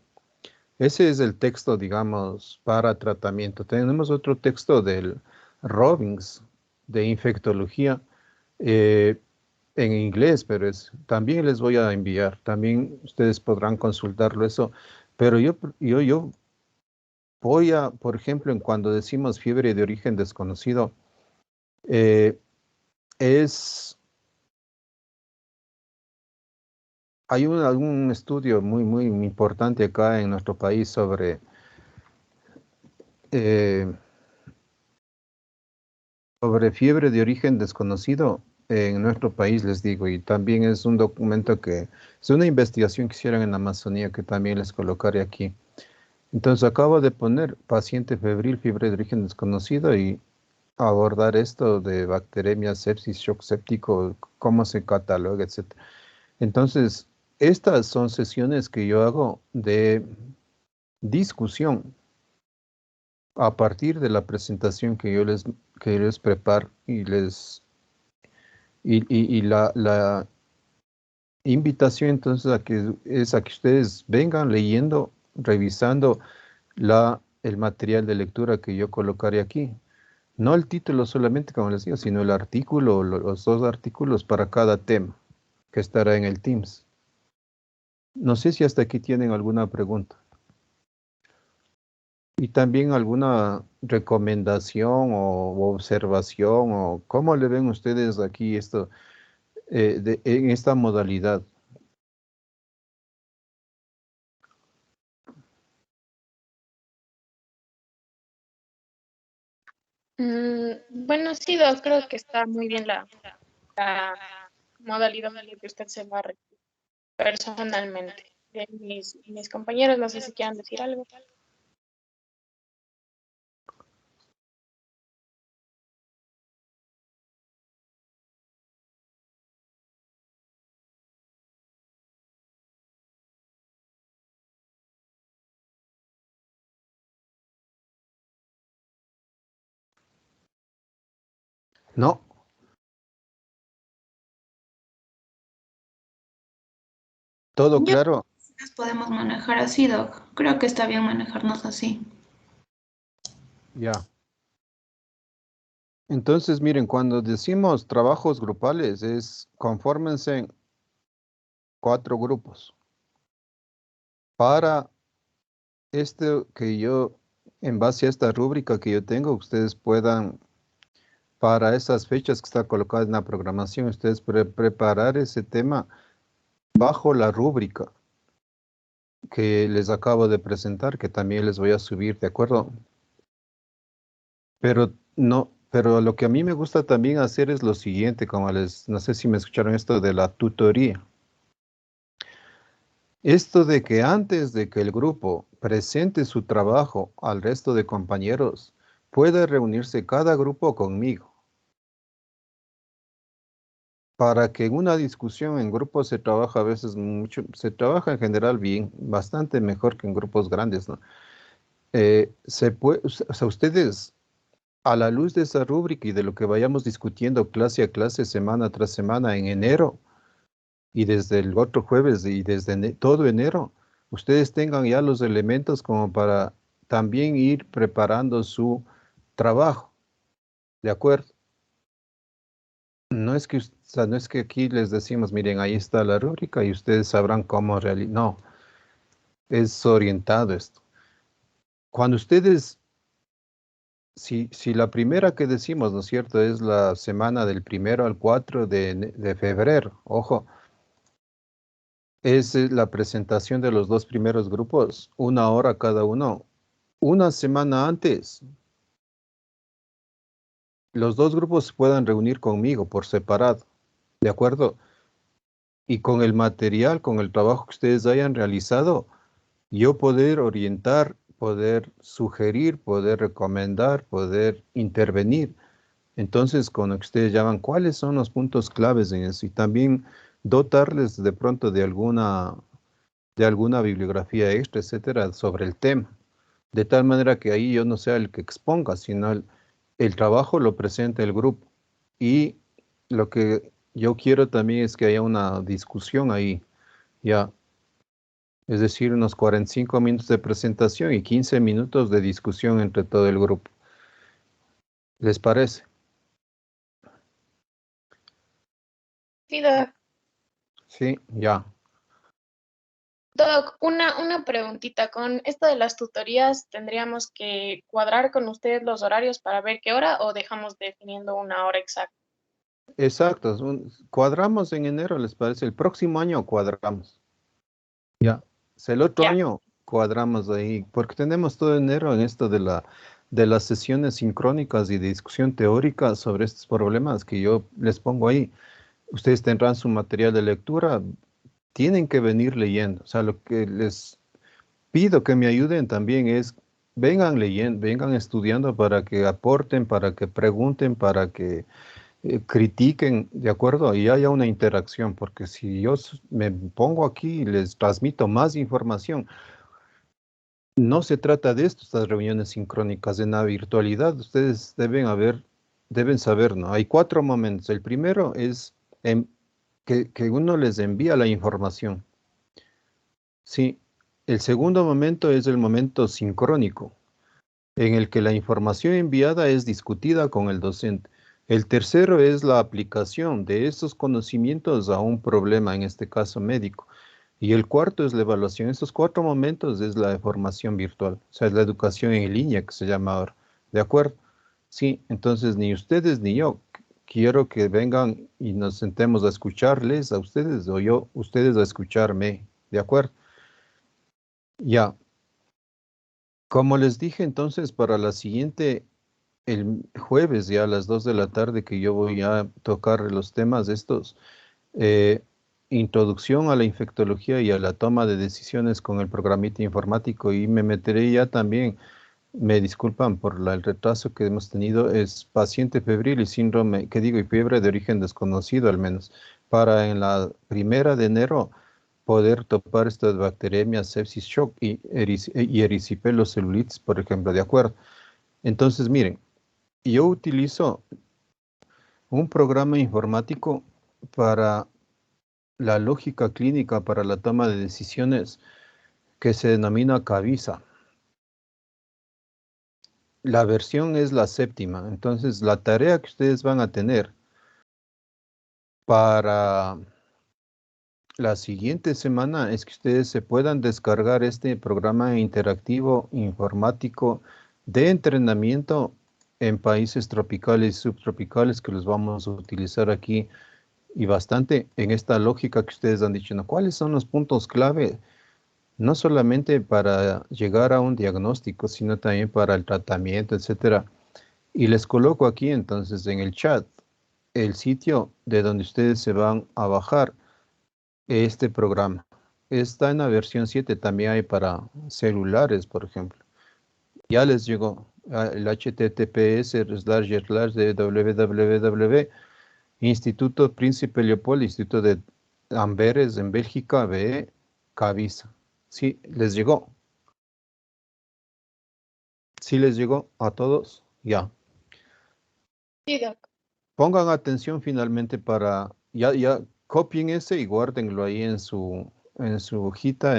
Ese es el texto, digamos, para tratamiento. Tenemos otro texto del Robbins de infectología en inglés, pero también les voy a enviar. También ustedes podrán consultarlo eso. Pero yo voy a, por ejemplo, en cuando decimos fiebre de origen desconocido, eh, hay algún estudio muy importante acá en nuestro país eh, sobre fiebre de origen desconocido en nuestro país, les digo, y también es un documento que es una investigación que hicieron en la Amazonía que también les colocaré aquí. Entonces acabo de poner paciente febril, fiebre de origen desconocido y abordar esto de bacteremia, sepsis, shock séptico, cómo se cataloga, etc. Entonces, estas son sesiones que yo hago de discusión a partir de la presentación que yo les preparo y la invitación entonces es a que ustedes vengan leyendo, revisando el material de lectura que yo colocaré aquí. No el título solamente, como les digo, sino el artículo, los dos artículos para cada tema que estará en el Teams. No sé si hasta aquí tienen alguna pregunta. Y también alguna recomendación o observación o cómo le ven ustedes aquí esto en esta modalidad. Bueno, sí, Doc, creo que está muy bien la modalidad en la que usted se va a referir personalmente. De mis compañeros, no sé si quieran decir algo. No, todo Yo claro. las podemos manejar así, Doc. Creo que está bien manejarnos así. Ya. Entonces, miren, cuando decimos trabajos grupales, confórmense en 4 grupos. Para en base a esta rúbrica que yo tengo, ustedes puedan, para esas fechas que está colocada en la programación, ustedes preparar ese tema bajo la rúbrica que les acabo de presentar, que también les voy a subir, ¿de acuerdo? Pero lo que a mí me gusta también hacer es lo siguiente, no sé si me escucharon esto de la tutoría. Esto de que antes de que el grupo presente su trabajo al resto de compañeros, puede reunirse cada grupo conmigo para que en una discusión en grupos se trabaja a veces mucho, se trabaja en general bien, bastante mejor que en grupos grandes, ¿no? O sea, ustedes, a la luz de esa rúbrica y de lo que vayamos discutiendo clase a clase, semana tras semana en enero, y desde el otro jueves y desde todo enero, ustedes tengan ya los elementos como para también ir preparando su trabajo, ¿de acuerdo? O sea, no es que aquí les decimos, miren, ahí está la rúbrica y ustedes sabrán cómo realizar. No, es orientado esto. Cuando ustedes, si la primera que decimos, ¿no es cierto?, es la semana del 1 al 4 de febrero, ojo, es la presentación de los 2 primeros grupos, 1 hora cada uno. Una semana antes, los 2 grupos se puedan reunir conmigo por separado, ¿de acuerdo? y con el material, con el trabajo que ustedes hayan realizado, yo poder orientar, poder sugerir, poder recomendar, poder intervenir. Entonces, con lo que ustedes llaman, ¿cuáles son los puntos claves en eso? Y también dotarles de pronto de alguna bibliografía extra, etcétera, sobre el tema. De tal manera que ahí yo no sea el que exponga, sino el trabajo lo presenta el grupo. Y lo que yo quiero también es que haya una discusión ahí, ya. Es decir, unos 45 minutos de presentación y 15 minutos de discusión entre todo el grupo. ¿Les parece? Sí, Doc. Sí, ya. Doc, una preguntita. Con esto de las tutorías, ¿tendríamos que cuadrar con ustedes los horarios para ver qué hora o dejamos definiendo una hora exacta? Exacto. Cuadramos en enero, ¿les parece? El próximo año cuadramos. Ya. El otro Ya. año cuadramos ahí, porque tenemos todo enero en esto de las sesiones sincrónicas y de discusión teórica sobre estos problemas que yo les pongo ahí. Ustedes tendrán su material de lectura, tienen que venir leyendo. O sea, lo que les pido que me ayuden también es, vengan leyendo, vengan estudiando para que aporten, para que pregunten, para que critiquen, ¿de acuerdo? Y haya una interacción, porque si yo me pongo aquí y les transmito más información, no se trata de esto, estas reuniones sincrónicas en la virtualidad, ustedes deben saber, ¿no? Hay 4 momentos. El primero es que uno les envía la información. Sí, el segundo momento es el momento sincrónico, en el que la información enviada es discutida con el docente. El tercero es la aplicación de esos conocimientos a un problema, en este caso médico. Y el cuarto es la evaluación. Estos 4 momentos es la formación virtual, o sea, es la educación en línea que se llama ahora. ¿De acuerdo? Sí, entonces ni ustedes ni yo quiero que vengan y nos sentemos a escucharles a ustedes o yo, ustedes a escucharme. ¿De acuerdo? Ya. Como les dije entonces, para la siguiente, el jueves ya a las 2 de la tarde que yo voy a tocar los temas estos, eh, introducción a la infectología y a la toma de decisiones con el programita informático y me meteré ya también, me disculpan por el retraso que hemos tenido, es paciente febril y síndrome, que digo, y fiebre de origen desconocido al menos, para en la 1 de enero poder topar estas bacteremias, sepsis, shock y erisipelo celulitis, por ejemplo, ¿de acuerdo? Entonces, miren, yo utilizo un programa informático para la lógica clínica para la toma de decisiones que se denomina Cavisa. La versión es la 7ª. Entonces, la tarea que ustedes van a tener para la siguiente semana es que ustedes se puedan descargar este programa interactivo informático de entrenamiento en países tropicales y subtropicales que los vamos a utilizar aquí y bastante en esta lógica que ustedes han dicho, ¿no? ¿Cuáles son los puntos clave? No solamente para llegar a un diagnóstico, sino también para el tratamiento, etcétera. Y les coloco aquí entonces en el chat el sitio de donde ustedes se van a bajar este programa. Está en la versión 7, también hay para celulares, por ejemplo. Ya les llegó el https:// de www. Instituto Príncipe Leopoldo, Instituto de Amberes en Bélgica, BE, Cavisa. Sí, les llegó. Sí les llegó a todos. Ya. Sí, Doc. Pongan atención finalmente ya copien ese y guárdenlo ahí en su hojita,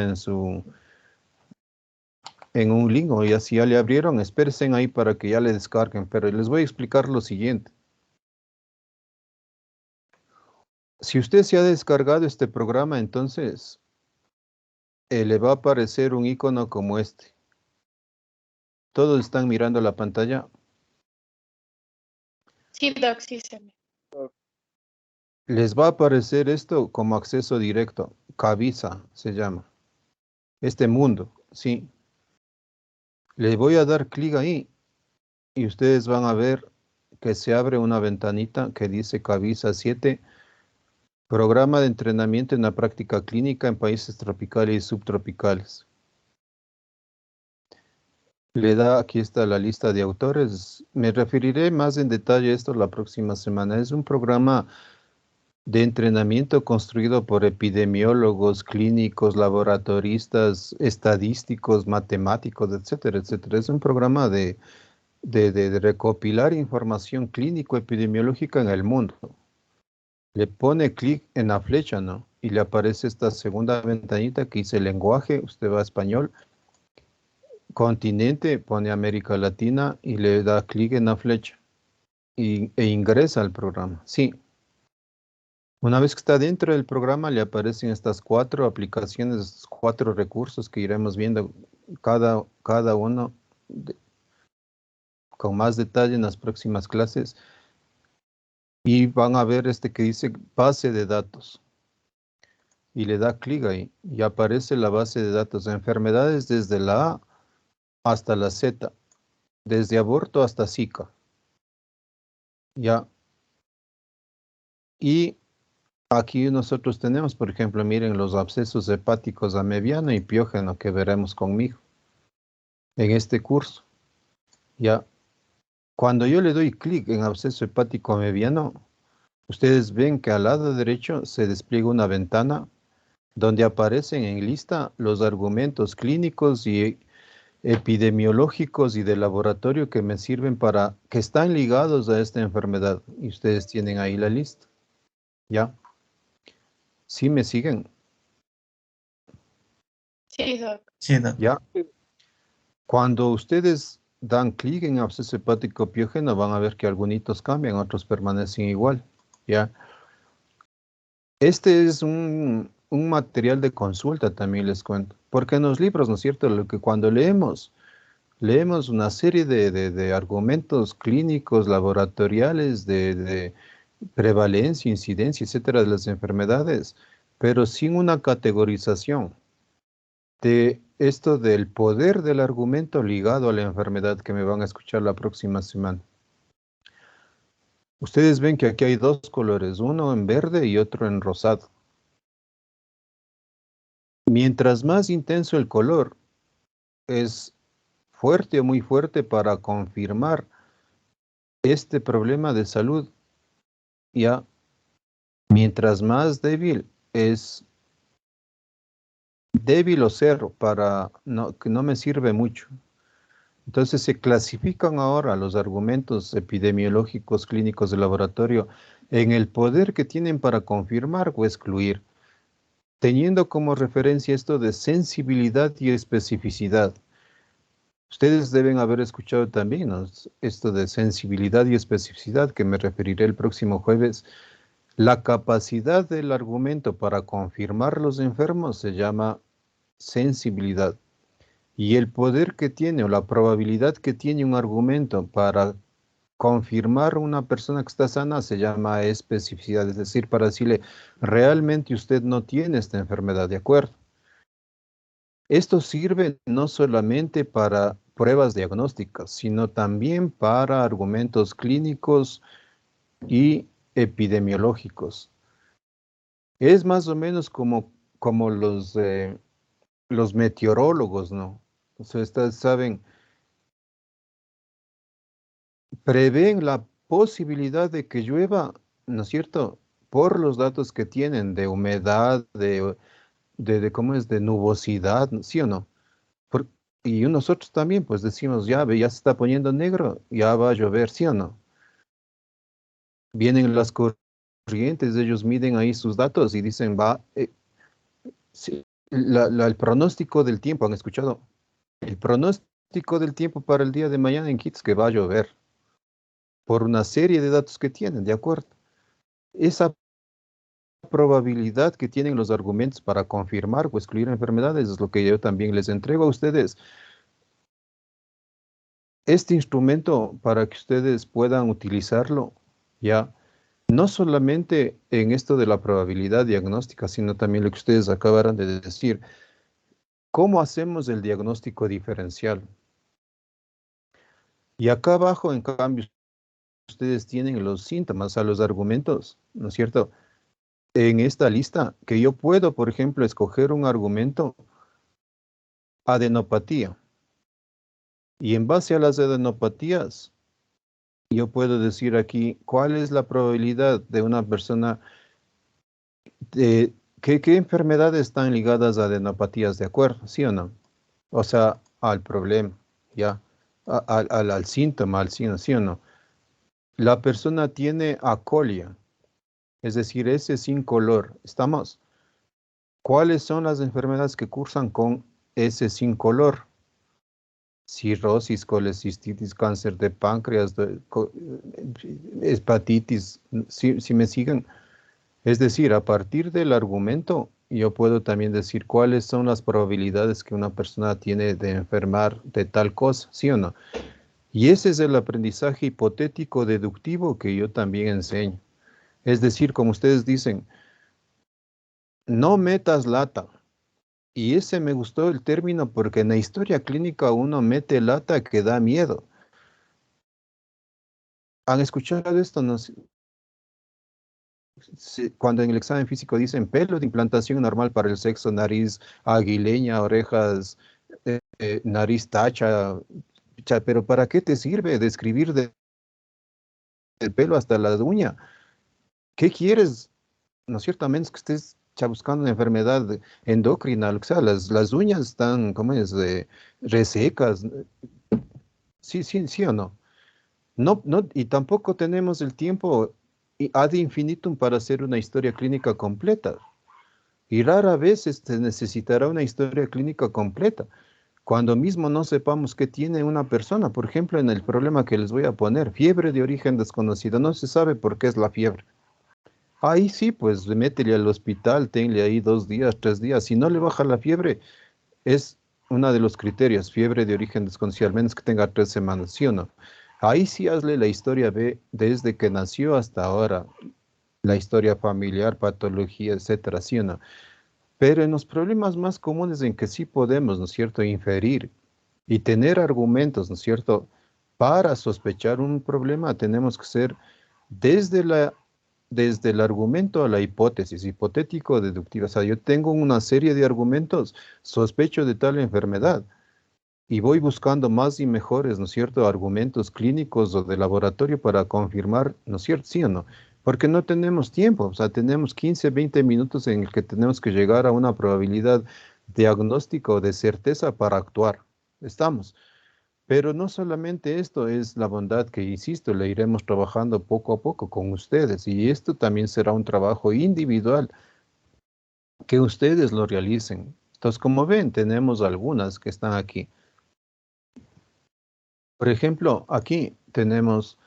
en un link, o ya si ya le abrieron, espérense ahí para que ya le descarguen, pero les voy a explicar lo siguiente. Si usted se ha descargado este programa, entonces le va a aparecer un icono como este. Todos están mirando la pantalla. Sí, Doc, sí se me. Les va a aparecer esto como acceso directo. Cavisa se llama. Este mundo, sí. Le voy a dar clic ahí y ustedes van a ver que se abre una ventanita que dice Cavisa 7 Programa de entrenamiento en la práctica clínica en países tropicales y subtropicales. Le da, aquí está la lista de autores. Me referiré más en detalle a esto la próxima semana. Es un programa de entrenamiento construido por epidemiólogos, clínicos, laboratoristas, estadísticos, matemáticos, etcétera, etcétera. Es un programa de recopilar información clínico-epidemiológica en el mundo. Le pone clic en la flecha, ¿no? Y le aparece esta segunda ventanita que dice lenguaje, usted va a español, continente, pone América Latina y le da clic en la flecha e ingresa al programa. Sí. Una vez que está dentro del programa, le aparecen estas 4 aplicaciones, estos 4 recursos que iremos viendo cada uno con más detalle en las próximas clases. Y van a ver este que dice base de datos. Y le da clic ahí y aparece la base de datos de enfermedades desde la A hasta la Z, desde aborto hasta Zika. Ya. Y aquí nosotros tenemos, por ejemplo, miren los abscesos hepáticos a mediano y piógeno que veremos conmigo en este curso. Ya, cuando yo le doy clic en absceso hepático mediano, ustedes ven que al lado derecho se despliega una ventana donde aparecen en lista los argumentos clínicos y epidemiológicos y de laboratorio que me sirven que están ligados a esta enfermedad. Y ustedes tienen ahí la lista. ¿Ya? ¿Sí me siguen? Sí, Doc. Sí, Doc. ¿Ya? Cuando ustedes dan clic en absceso hepático piógeno, van a ver que algunos cambian, otros permanecen igual. ¿Ya? Este es un material de consulta, también les cuento. Porque en los libros, ¿no es cierto? Lo que cuando leemos una serie de argumentos clínicos, laboratoriales, de prevalencia, incidencia, etcétera, de las enfermedades, pero sin una categorización de esto del poder del argumento ligado a la enfermedad que me van a escuchar la próxima semana. Ustedes ven que aquí hay 2 colores, uno en verde y otro en rosado. Mientras más intenso el color, es fuerte o muy fuerte para confirmar este problema de salud. Ya, mientras más débil, es débil o cero, que no me sirve mucho. Entonces se clasifican ahora los argumentos epidemiológicos clínicos de laboratorio en el poder que tienen para confirmar o excluir, teniendo como referencia esto de sensibilidad y especificidad. Ustedes deben haber escuchado también, ¿no?, esto de sensibilidad y especificidad, que me referiré el próximo jueves. La capacidad del argumento para confirmar los enfermos se llama sensibilidad. Y el poder que tiene o la probabilidad que tiene un argumento para confirmar una persona que está sana se llama especificidad. Es decir, para decirle, realmente usted no tiene esta enfermedad, ¿de acuerdo? Esto sirve no solamente para pruebas diagnósticas, sino también para argumentos clínicos y epidemiológicos. Es más o menos como los meteorólogos, ¿no? O sea, ustedes saben, prevén la posibilidad de que llueva, ¿no es cierto? Por los datos que tienen de humedad, ¿cómo es? De nubosidad, ¿sí o no? Por- y nosotros también, pues decimos, ya ve, ya se está poniendo negro, ya va a llover, ¿sí o no? Vienen las corrientes, ellos miden ahí sus datos y dicen, sí, el pronóstico del tiempo, ¿han escuchado? El pronóstico del tiempo para el día de mañana en Quito es que va a llover, por una serie de datos que tienen, ¿de acuerdo? Esa probabilidad que tienen los argumentos para confirmar o excluir enfermedades es lo que yo también les entrego a ustedes. Este instrumento para que ustedes puedan utilizarlo, ya, no solamente en esto de la probabilidad diagnóstica, sino también lo que ustedes acabaron de decir. ¿Cómo hacemos el diagnóstico diferencial? Y acá abajo, en cambio, ustedes tienen los síntomas, a los argumentos, ¿no es cierto? en esta lista que yo puedo, por ejemplo, escoger un argumento adenopatía. Y en base a las adenopatías, yo puedo decir aquí cuál es la probabilidad de una persona, de qué enfermedades están ligadas a adenopatías, ¿de acuerdo? ¿Sí o no? O sea, al problema, ¿ya? Al síntoma, al signo, ¿sí o no? La persona tiene acolia, es decir, ese sin color. ¿Estamos? ¿Cuáles son las enfermedades que cursan con ese sin color? Cirrosis, colecistitis, cáncer de páncreas, hepatitis, si me siguen. Es decir, a partir del argumento, yo puedo también decir cuáles son las probabilidades que una persona tiene de enfermar de tal cosa, ¿sí o no? Y ese es el aprendizaje hipotético deductivo que yo también enseño. Es decir, como ustedes dicen, no metas lata. Y ese me gustó el término porque en la historia clínica uno mete lata que da miedo. ¿Han escuchado esto? No sé, cuando en el examen físico dicen pelo de implantación normal para el sexo, nariz aguileña, orejas, nariz tacha, pero ¿para qué te sirve describir del pelo hasta la uña? ¿Qué quieres? ¿No es cierto? A menos que estés buscando una enfermedad endocrina, lo que sea, las uñas están, ¿cómo es? Resecas. Sí, sí, sí o no. No, no, y tampoco tenemos el tiempo ad infinitum para hacer una historia clínica completa. Y rara vez se necesitará una historia clínica completa. Cuando mismo no sepamos qué tiene una persona, por ejemplo, en el problema que les voy a poner, fiebre de origen desconocido, no se sabe por qué es la fiebre. Ahí sí, pues métele al hospital, tenle ahí 2 días, 3 días. Si no le baja la fiebre, es uno de los criterios, fiebre de origen desconocido, al menos que tenga 3 semanas, ¿sí o no? Ahí sí hazle la historia B desde que nació hasta ahora, la historia familiar, patología, etcétera, ¿sí o no? Pero en los problemas más comunes en que sí podemos, ¿no es cierto?, inferir y tener argumentos, ¿no es cierto?, para sospechar un problema, tenemos que ser desde desde el argumento a la hipótesis, hipotético deductiva. O sea, yo tengo una serie de argumentos, sospecho de tal enfermedad y voy buscando más y mejores, ¿no es cierto?, argumentos clínicos o de laboratorio para confirmar, ¿no es cierto?, sí o no. Porque no tenemos tiempo, o sea, tenemos 15, 20 minutos en el que tenemos que llegar a una probabilidad diagnóstica o de certeza para actuar. Estamos. Pero no solamente esto es la bondad que, insisto, le iremos trabajando poco a poco con ustedes y esto también será un trabajo individual que ustedes lo realicen. Entonces, como ven, tenemos algunas que están aquí. Por ejemplo, aquí tenemos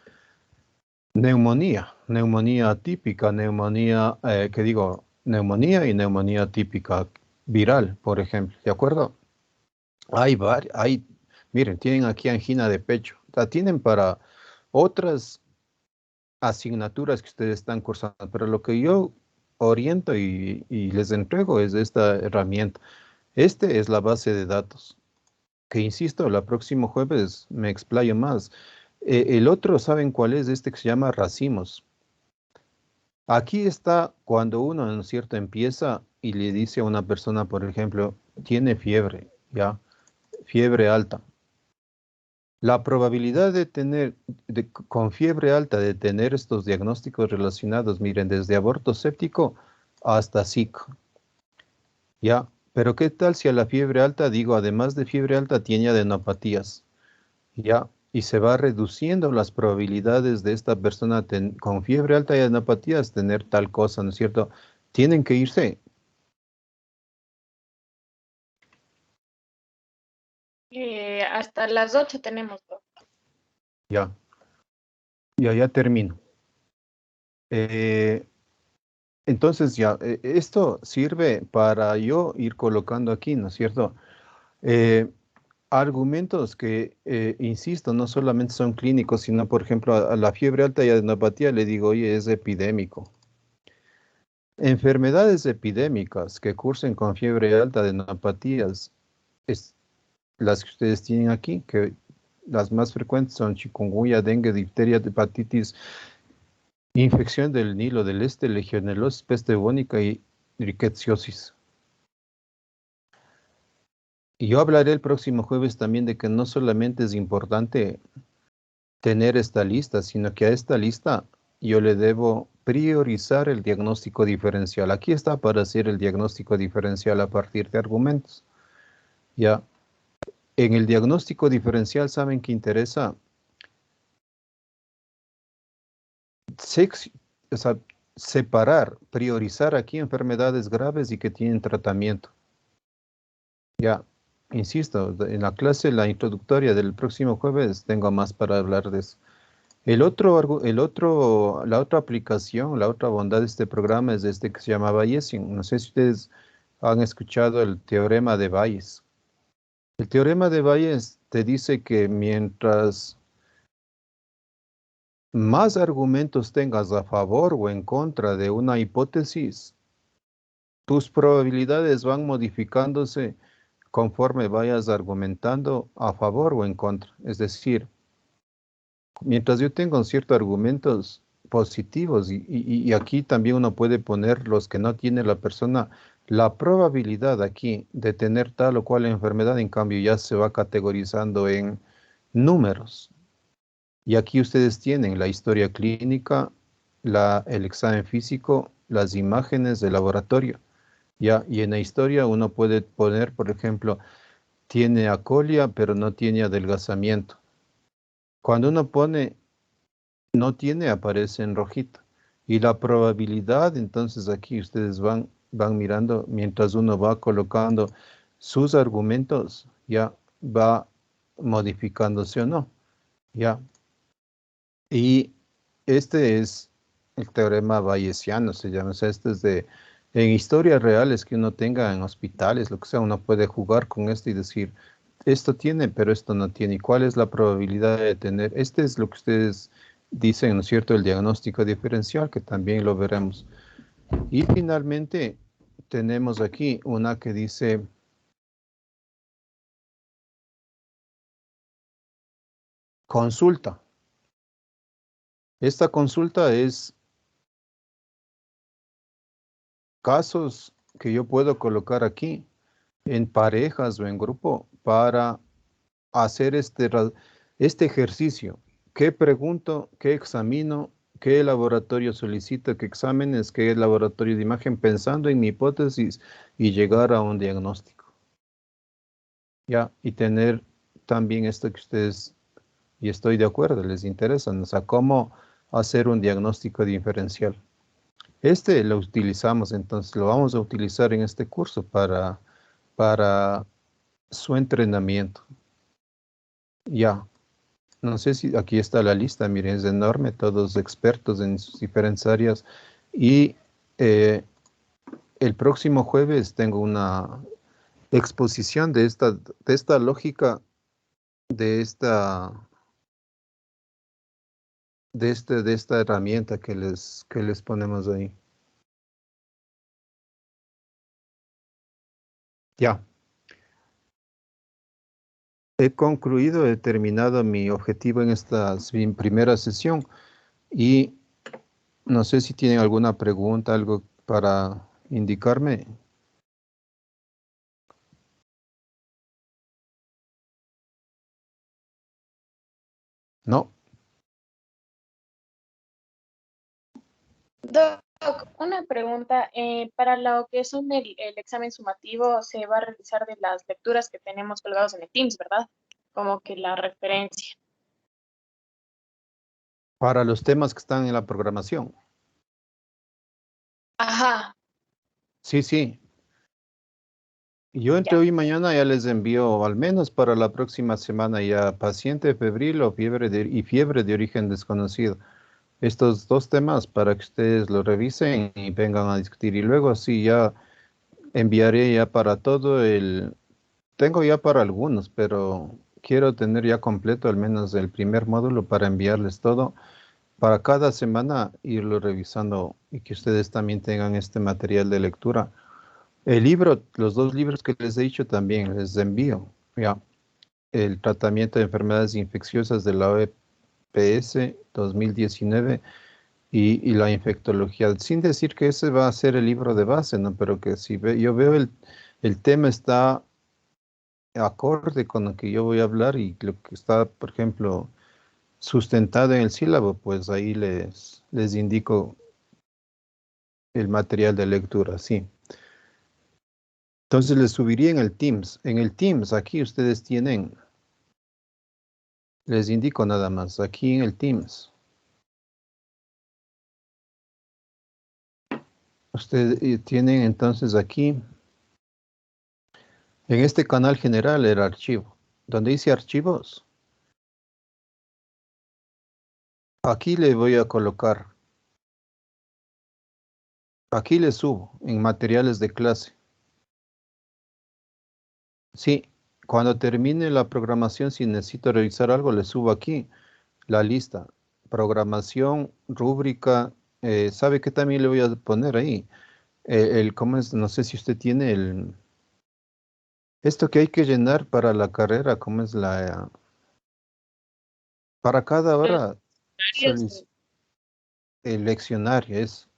neumonía, neumonía atípica, neumonía, neumonía y neumonía típica viral, por ejemplo, ¿de acuerdo? Miren, tienen aquí angina de pecho, la tienen para otras asignaturas que ustedes están cursando, pero lo que yo oriento y les entrego es esta herramienta. Este es la base de datos, que insisto, el próximo jueves me explayo más. El otro, ¿saben cuál es? Este que se llama racimos. Aquí está cuando uno, ¿no es cierto?, empieza y le dice a una persona, por ejemplo, tiene fiebre, ¿ya? Fiebre alta. La probabilidad de tener, con fiebre alta, de tener estos diagnósticos relacionados, miren, desde aborto séptico hasta SIC, ¿ya? Pero ¿qué tal si a la fiebre alta, digo, además de fiebre alta, tiene adenopatías? ¿Ya? Y se va reduciendo las probabilidades de esta persona con fiebre alta y adenopatías tener tal cosa, ¿no es cierto? Tienen que irse. Hasta las 8 tenemos dos. Ya, ya termino. Entonces ya, esto sirve para yo ir colocando aquí, ¿no es cierto? Eh, Argumentos que, insisto, no solamente son clínicos, sino, por ejemplo, a la fiebre alta y adenopatía le digo, oye, es epidémico. Enfermedades epidémicas que cursen con fiebre alta, adenopatías, es las que ustedes tienen aquí, que las más frecuentes son chikungunya, dengue, difteria, hepatitis Infección del Nilo del Este, legionelosis, peste bubónica y rickettsiosis. Y yo hablaré el próximo jueves también de que no solamente es importante tener esta lista, sino que a esta lista yo le debo priorizar el diagnóstico diferencial. Aquí está para hacer el diagnóstico diferencial a partir de argumentos. Ya, en el diagnóstico diferencial, ¿saben qué interesa? O sea, separar, priorizar aquí enfermedades graves y que tienen tratamiento. Ya, insisto, en la clase, la introductoria del próximo jueves, tengo más para hablar de eso. La otra aplicación, la otra bondad de este programa es este que se llama Bayesian. No sé si ustedes han escuchado el teorema de Bayes. El teorema de Bayes te dice que mientras más argumentos tengas a favor o en contra de una hipótesis, tus probabilidades van modificándose conforme vayas argumentando a favor o en contra. Es decir, mientras yo tengo ciertos argumentos positivos y aquí también uno puede poner los que no tiene la persona, la probabilidad aquí de tener tal o cual enfermedad, en cambio, ya se va categorizando en números. Y aquí ustedes tienen la historia clínica, el examen físico, las imágenes de laboratorio. Ya, y en la historia uno puede poner, por ejemplo, tiene acolia, pero no tiene adelgazamiento. Cuando uno pone no tiene, aparece en rojito. Y la probabilidad, entonces aquí ustedes van mirando, mientras uno va colocando sus argumentos, ya va modificándose o no. Ya. Y este es el teorema bayesiano, se llama. O sea, este es en historias reales que uno tenga en hospitales, lo que sea, uno puede jugar con esto y decir, esto tiene, pero esto no tiene. ¿Y cuál es la probabilidad de tener? Este es lo que ustedes dicen, ¿no es cierto? El diagnóstico diferencial, que también lo veremos. Y finalmente tenemos aquí una que dice consulta. Esta consulta es casos que yo puedo colocar aquí en parejas o en grupo para hacer este ejercicio. ¿Qué pregunto? ¿Qué examino? ¿Qué laboratorio solicito? ¿Qué exámenes? ¿Qué laboratorio de imagen? Pensando en mi hipótesis y llegar a un diagnóstico. Ya, y tener también esto que ustedes, y estoy de acuerdo, les interesa, o sea, cómo hacer un diagnóstico diferencial. Este lo utilizamos, entonces lo vamos a utilizar en este curso para su entrenamiento. Ya, no sé si aquí está la lista, miren, es enorme, todos expertos en sus diferentes áreas. Y el próximo jueves tengo una exposición de esta lógica, de esta herramienta que les ponemos ahí. Ya. He concluido, he terminado mi objetivo en esta primera sesión y no sé si tienen alguna pregunta, algo para indicarme. No. Doc, una pregunta. Para lo que es el examen sumativo, se va a realizar de las lecturas que tenemos colgados en el Teams, ¿verdad? Como que la referencia. Para los temas que están en la programación. Ajá, Sí, sí. Yo entre ya. hoy y mañana ya les envío, al menos para la próxima semana, ya paciente febril o fiebre de origen desconocido. Estos dos temas para que ustedes lo revisen y vengan a discutir. Y luego sí, ya enviaré ya para todo tengo ya para algunos, pero quiero tener ya completo al menos el primer módulo para enviarles todo. Para cada semana irlo revisando y que ustedes también tengan este material de lectura. El libro, los dos libros que les he dicho también les envío. Ya, el tratamiento de enfermedades infecciosas de la OPS 2019 y la infectología, sin decir que ese va a ser el libro de base, ¿no? Pero que si yo veo el tema está acorde con lo que yo voy a hablar y lo que está, por ejemplo, sustentado en el sílabo, pues ahí les indico el material de lectura, sí. Entonces les subiría en el Teams. En el Teams, aquí ustedes tienen, les indico nada más, aquí en el Teams. Ustedes tienen entonces aquí, en este canal general, el archivo. Donde dice archivos, aquí le voy a colocar, aquí le subo en materiales de clase. Sí, cuando termine la programación, si necesito revisar algo, le subo aquí la lista. Programación, rúbrica, ¿sabe qué también le voy a poner ahí? ¿Cómo es? No sé si usted tiene esto que hay que llenar para la carrera, ¿cómo es para cada hora, Varios, el leccionario, es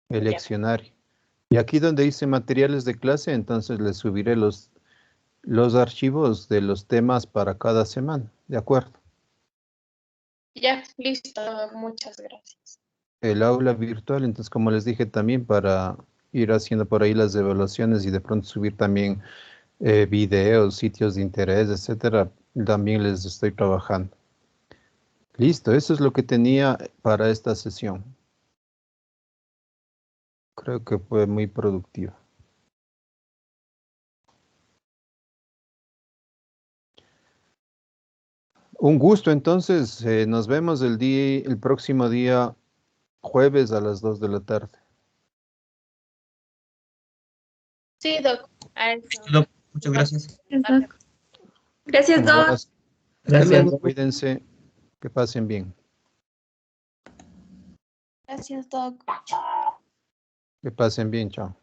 el ya, leccionario. Y aquí donde dice materiales de clase, entonces le subiré los archivos de los temas para cada semana, ¿de acuerdo? ya, listo, muchas gracias. El aula virtual, entonces como les dije también para ir haciendo por ahí las evaluaciones y de pronto subir también videos, sitios de interés, etcétera, también les estoy trabajando. Listo, eso es lo que tenía para esta sesión. Creo que fue muy productiva. Un gusto, entonces, nos vemos el próximo día, jueves a las 2 de la tarde. Sí, Doc, a eso. Doc, muchas gracias. Gracias, Un Doc. abrazo, Gracias. cuídense, que pasen bien, Gracias, Doc. que pasen bien, chao.